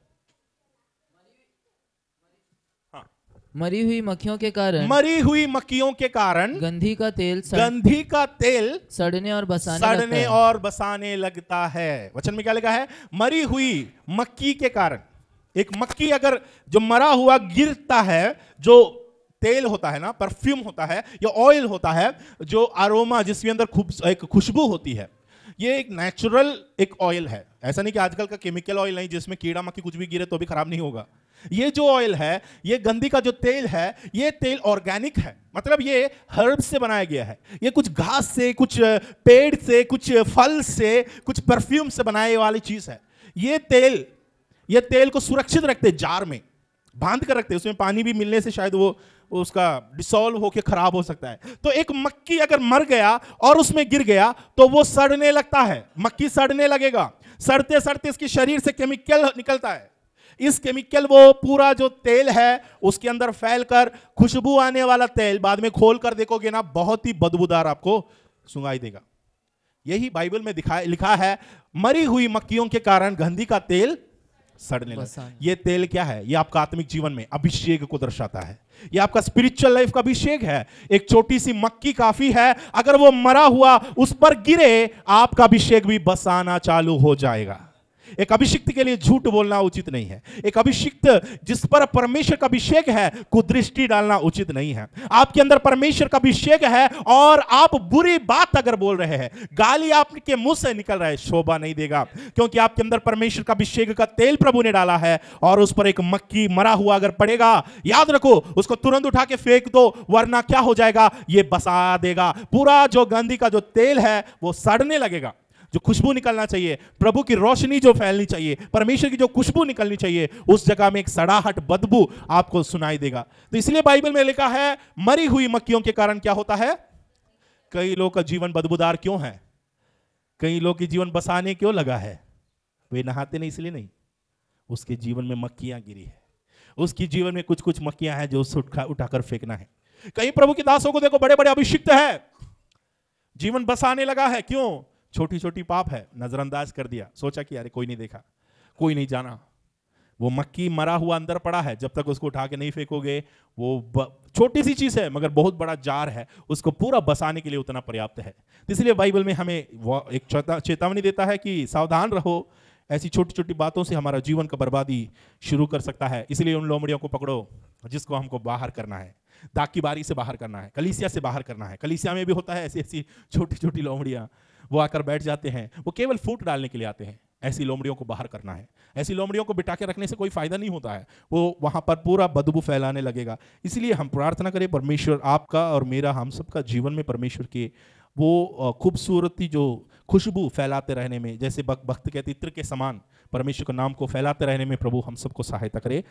मरी हुई मक्खियों के कारण, मरी हुई मक्खियों के कारण गंधी का तेल गंधी का तेल सड़ने और बसाने और बसाने लगता है। वचन में क्या लिखा है? मरी हुई मक्खी के कारण। एक मक्खी अगर जो मरा हुआ गिरता है, जो तेल होता है ना, परफ्यूम होता है या ऑयल होता है, जो अरोमा जिसके अंदर एक खुशबू होती है, ये एक नेचुरल एक ऑयल है। ऐसा नहीं कि आजकल का केमिकल ऑयल नहीं जिसमें कीड़ा मक्खी कुछ भी गिरे तो भी खराब नहीं होगा। ये जो ऑयल है, ये गंधी का जो तेल है, ये तेल ऑर्गेनिक है, मतलब ये हर्ब से बनाया गया है। ये कुछ घास से, कुछ पेड़ से, कुछ फल से, कुछ परफ्यूम से बनाने वाली चीज है। ये तेल को सुरक्षित रखते, जार में बांध कर रखते, उसमें पानी भी मिलने से शायद वो उसका डिसॉल्व होकर खराब हो सकता है। तो एक मक्खी अगर मर गया और उसमें गिर गया तो वो सड़ने लगता है, मक्खी सड़ने लगेगा। सड़ते सड़ते इसके शरीर से केमिकल निकलता है। इस केमिकल, वो पूरा जो तेल है उसके अंदर फैलकर खुशबू आने वाला तेल बाद में खोल कर देखोगे ना, बहुत ही बदबूदार आपको सुनाई देगा। यही बाइबल में लिखा है, मरी हुई मक्खियों के कारण गंधी का तेल सड़ने लगा। ये तेल क्या है? ये आपका आत्मिक जीवन में अभिषेक को दर्शाता है। ये आपका स्पिरिचुअल लाइफ का अभिषेक है। एक छोटी सी मक्खी काफी है, अगर वो मरा हुआ उस पर गिरे, आपका अभिषेक भी बसाना चालू हो जाएगा। एक अभिषिक्त के लिए झूठ बोलना उचित नहीं है। एक अभिषिक्त जिस पर परमेश्वर का अभिषेक है, कुदृष्टि डालना उचित नहीं है। आपके अंदर परमेश्वर का अभिषेक है और आप बुरी बात अगर बोल रहे हैं, गाली आपके मुंह से निकल रहा है, शोभा नहीं देगा, क्योंकि आपके अंदर परमेश्वर का अभिषेक का तेल प्रभु ने डाला है। और उस पर एक मक्खी मरा हुआ अगर पड़ेगा, याद रखो, उसको तुरंत उठा के फेंक दो, वरना क्या हो जाएगा? ये बसा देगा। पूरा जो गंधी का जो तेल है वो सड़ने लगेगा। जो खुशबू निकलना चाहिए, प्रभु की रोशनी जो फैलनी चाहिए, परमेश्वर की जो खुशबू निकलनी चाहिए, उस जगह में एक सड़ाहट बदबू आपको सुनाई देगा। तो इसलिए बाइबल में लिखा है, मरी हुई मक्खियों के कारण क्या होता है? कई लोगों का जीवन बदबूदार क्यों है? कई लोग के जीवन बसाने क्यों लगा है? वे नहाते नहीं, इसलिए नहीं, उसके जीवन में मक्खियां गिरी है। उसके जीवन में कुछ कुछ मक्खियां हैं जो उससे उठाकर फेंकना है। कई प्रभु के दासों को देखो, बड़े बड़े अभिषिक्त है, जीवन बसाने लगा है। क्यों? छोटी छोटी पाप है, नजरअंदाज कर दिया, सोचा कि अरे कोई नहीं देखा, कोई नहीं जाना। वो मक्खी मरा हुआ अंदर पड़ा है, जब तक उसको उठा के नहीं फेंकोगे, वो छोटी सी चीज है मगर बहुत बड़ा जार है, उसको पूरा बसाने के लिए उतना पर्याप्त है। इसलिए बाइबल में हमें एक चेतावनी देता है कि सावधान रहो, ऐसी छोटी छोटी बातों से हमारा जीवन का बर्बादी शुरू कर सकता है। इसलिए उन लोमड़ियों को पकड़ो जिसको हमको बाहर करना है, दाग की बारी से बाहर करना है, कलीसिया से बाहर करना है। कलीसिया में भी होता है ऐसी ऐसी छोटी छोटी लोमड़ियां, वो आकर बैठ जाते हैं, वो केवल फूट डालने के लिए आते हैं। ऐसी लोमड़ियों को बाहर करना है। ऐसी लोमड़ियों को बिठा के रखने से कोई फायदा नहीं होता है, वो वहां पर पूरा बदबू फैलाने लगेगा। इसलिए हम प्रार्थना करें, परमेश्वर आपका और मेरा, हम सबका जीवन में परमेश्वर के वो खूबसूरती जो खुशबू फैलाते रहने में, जैसे भक्त कहते इत्र के समान परमेश्वर के नाम को फैलाते रहने में प्रभु हम सबको सहायता करे।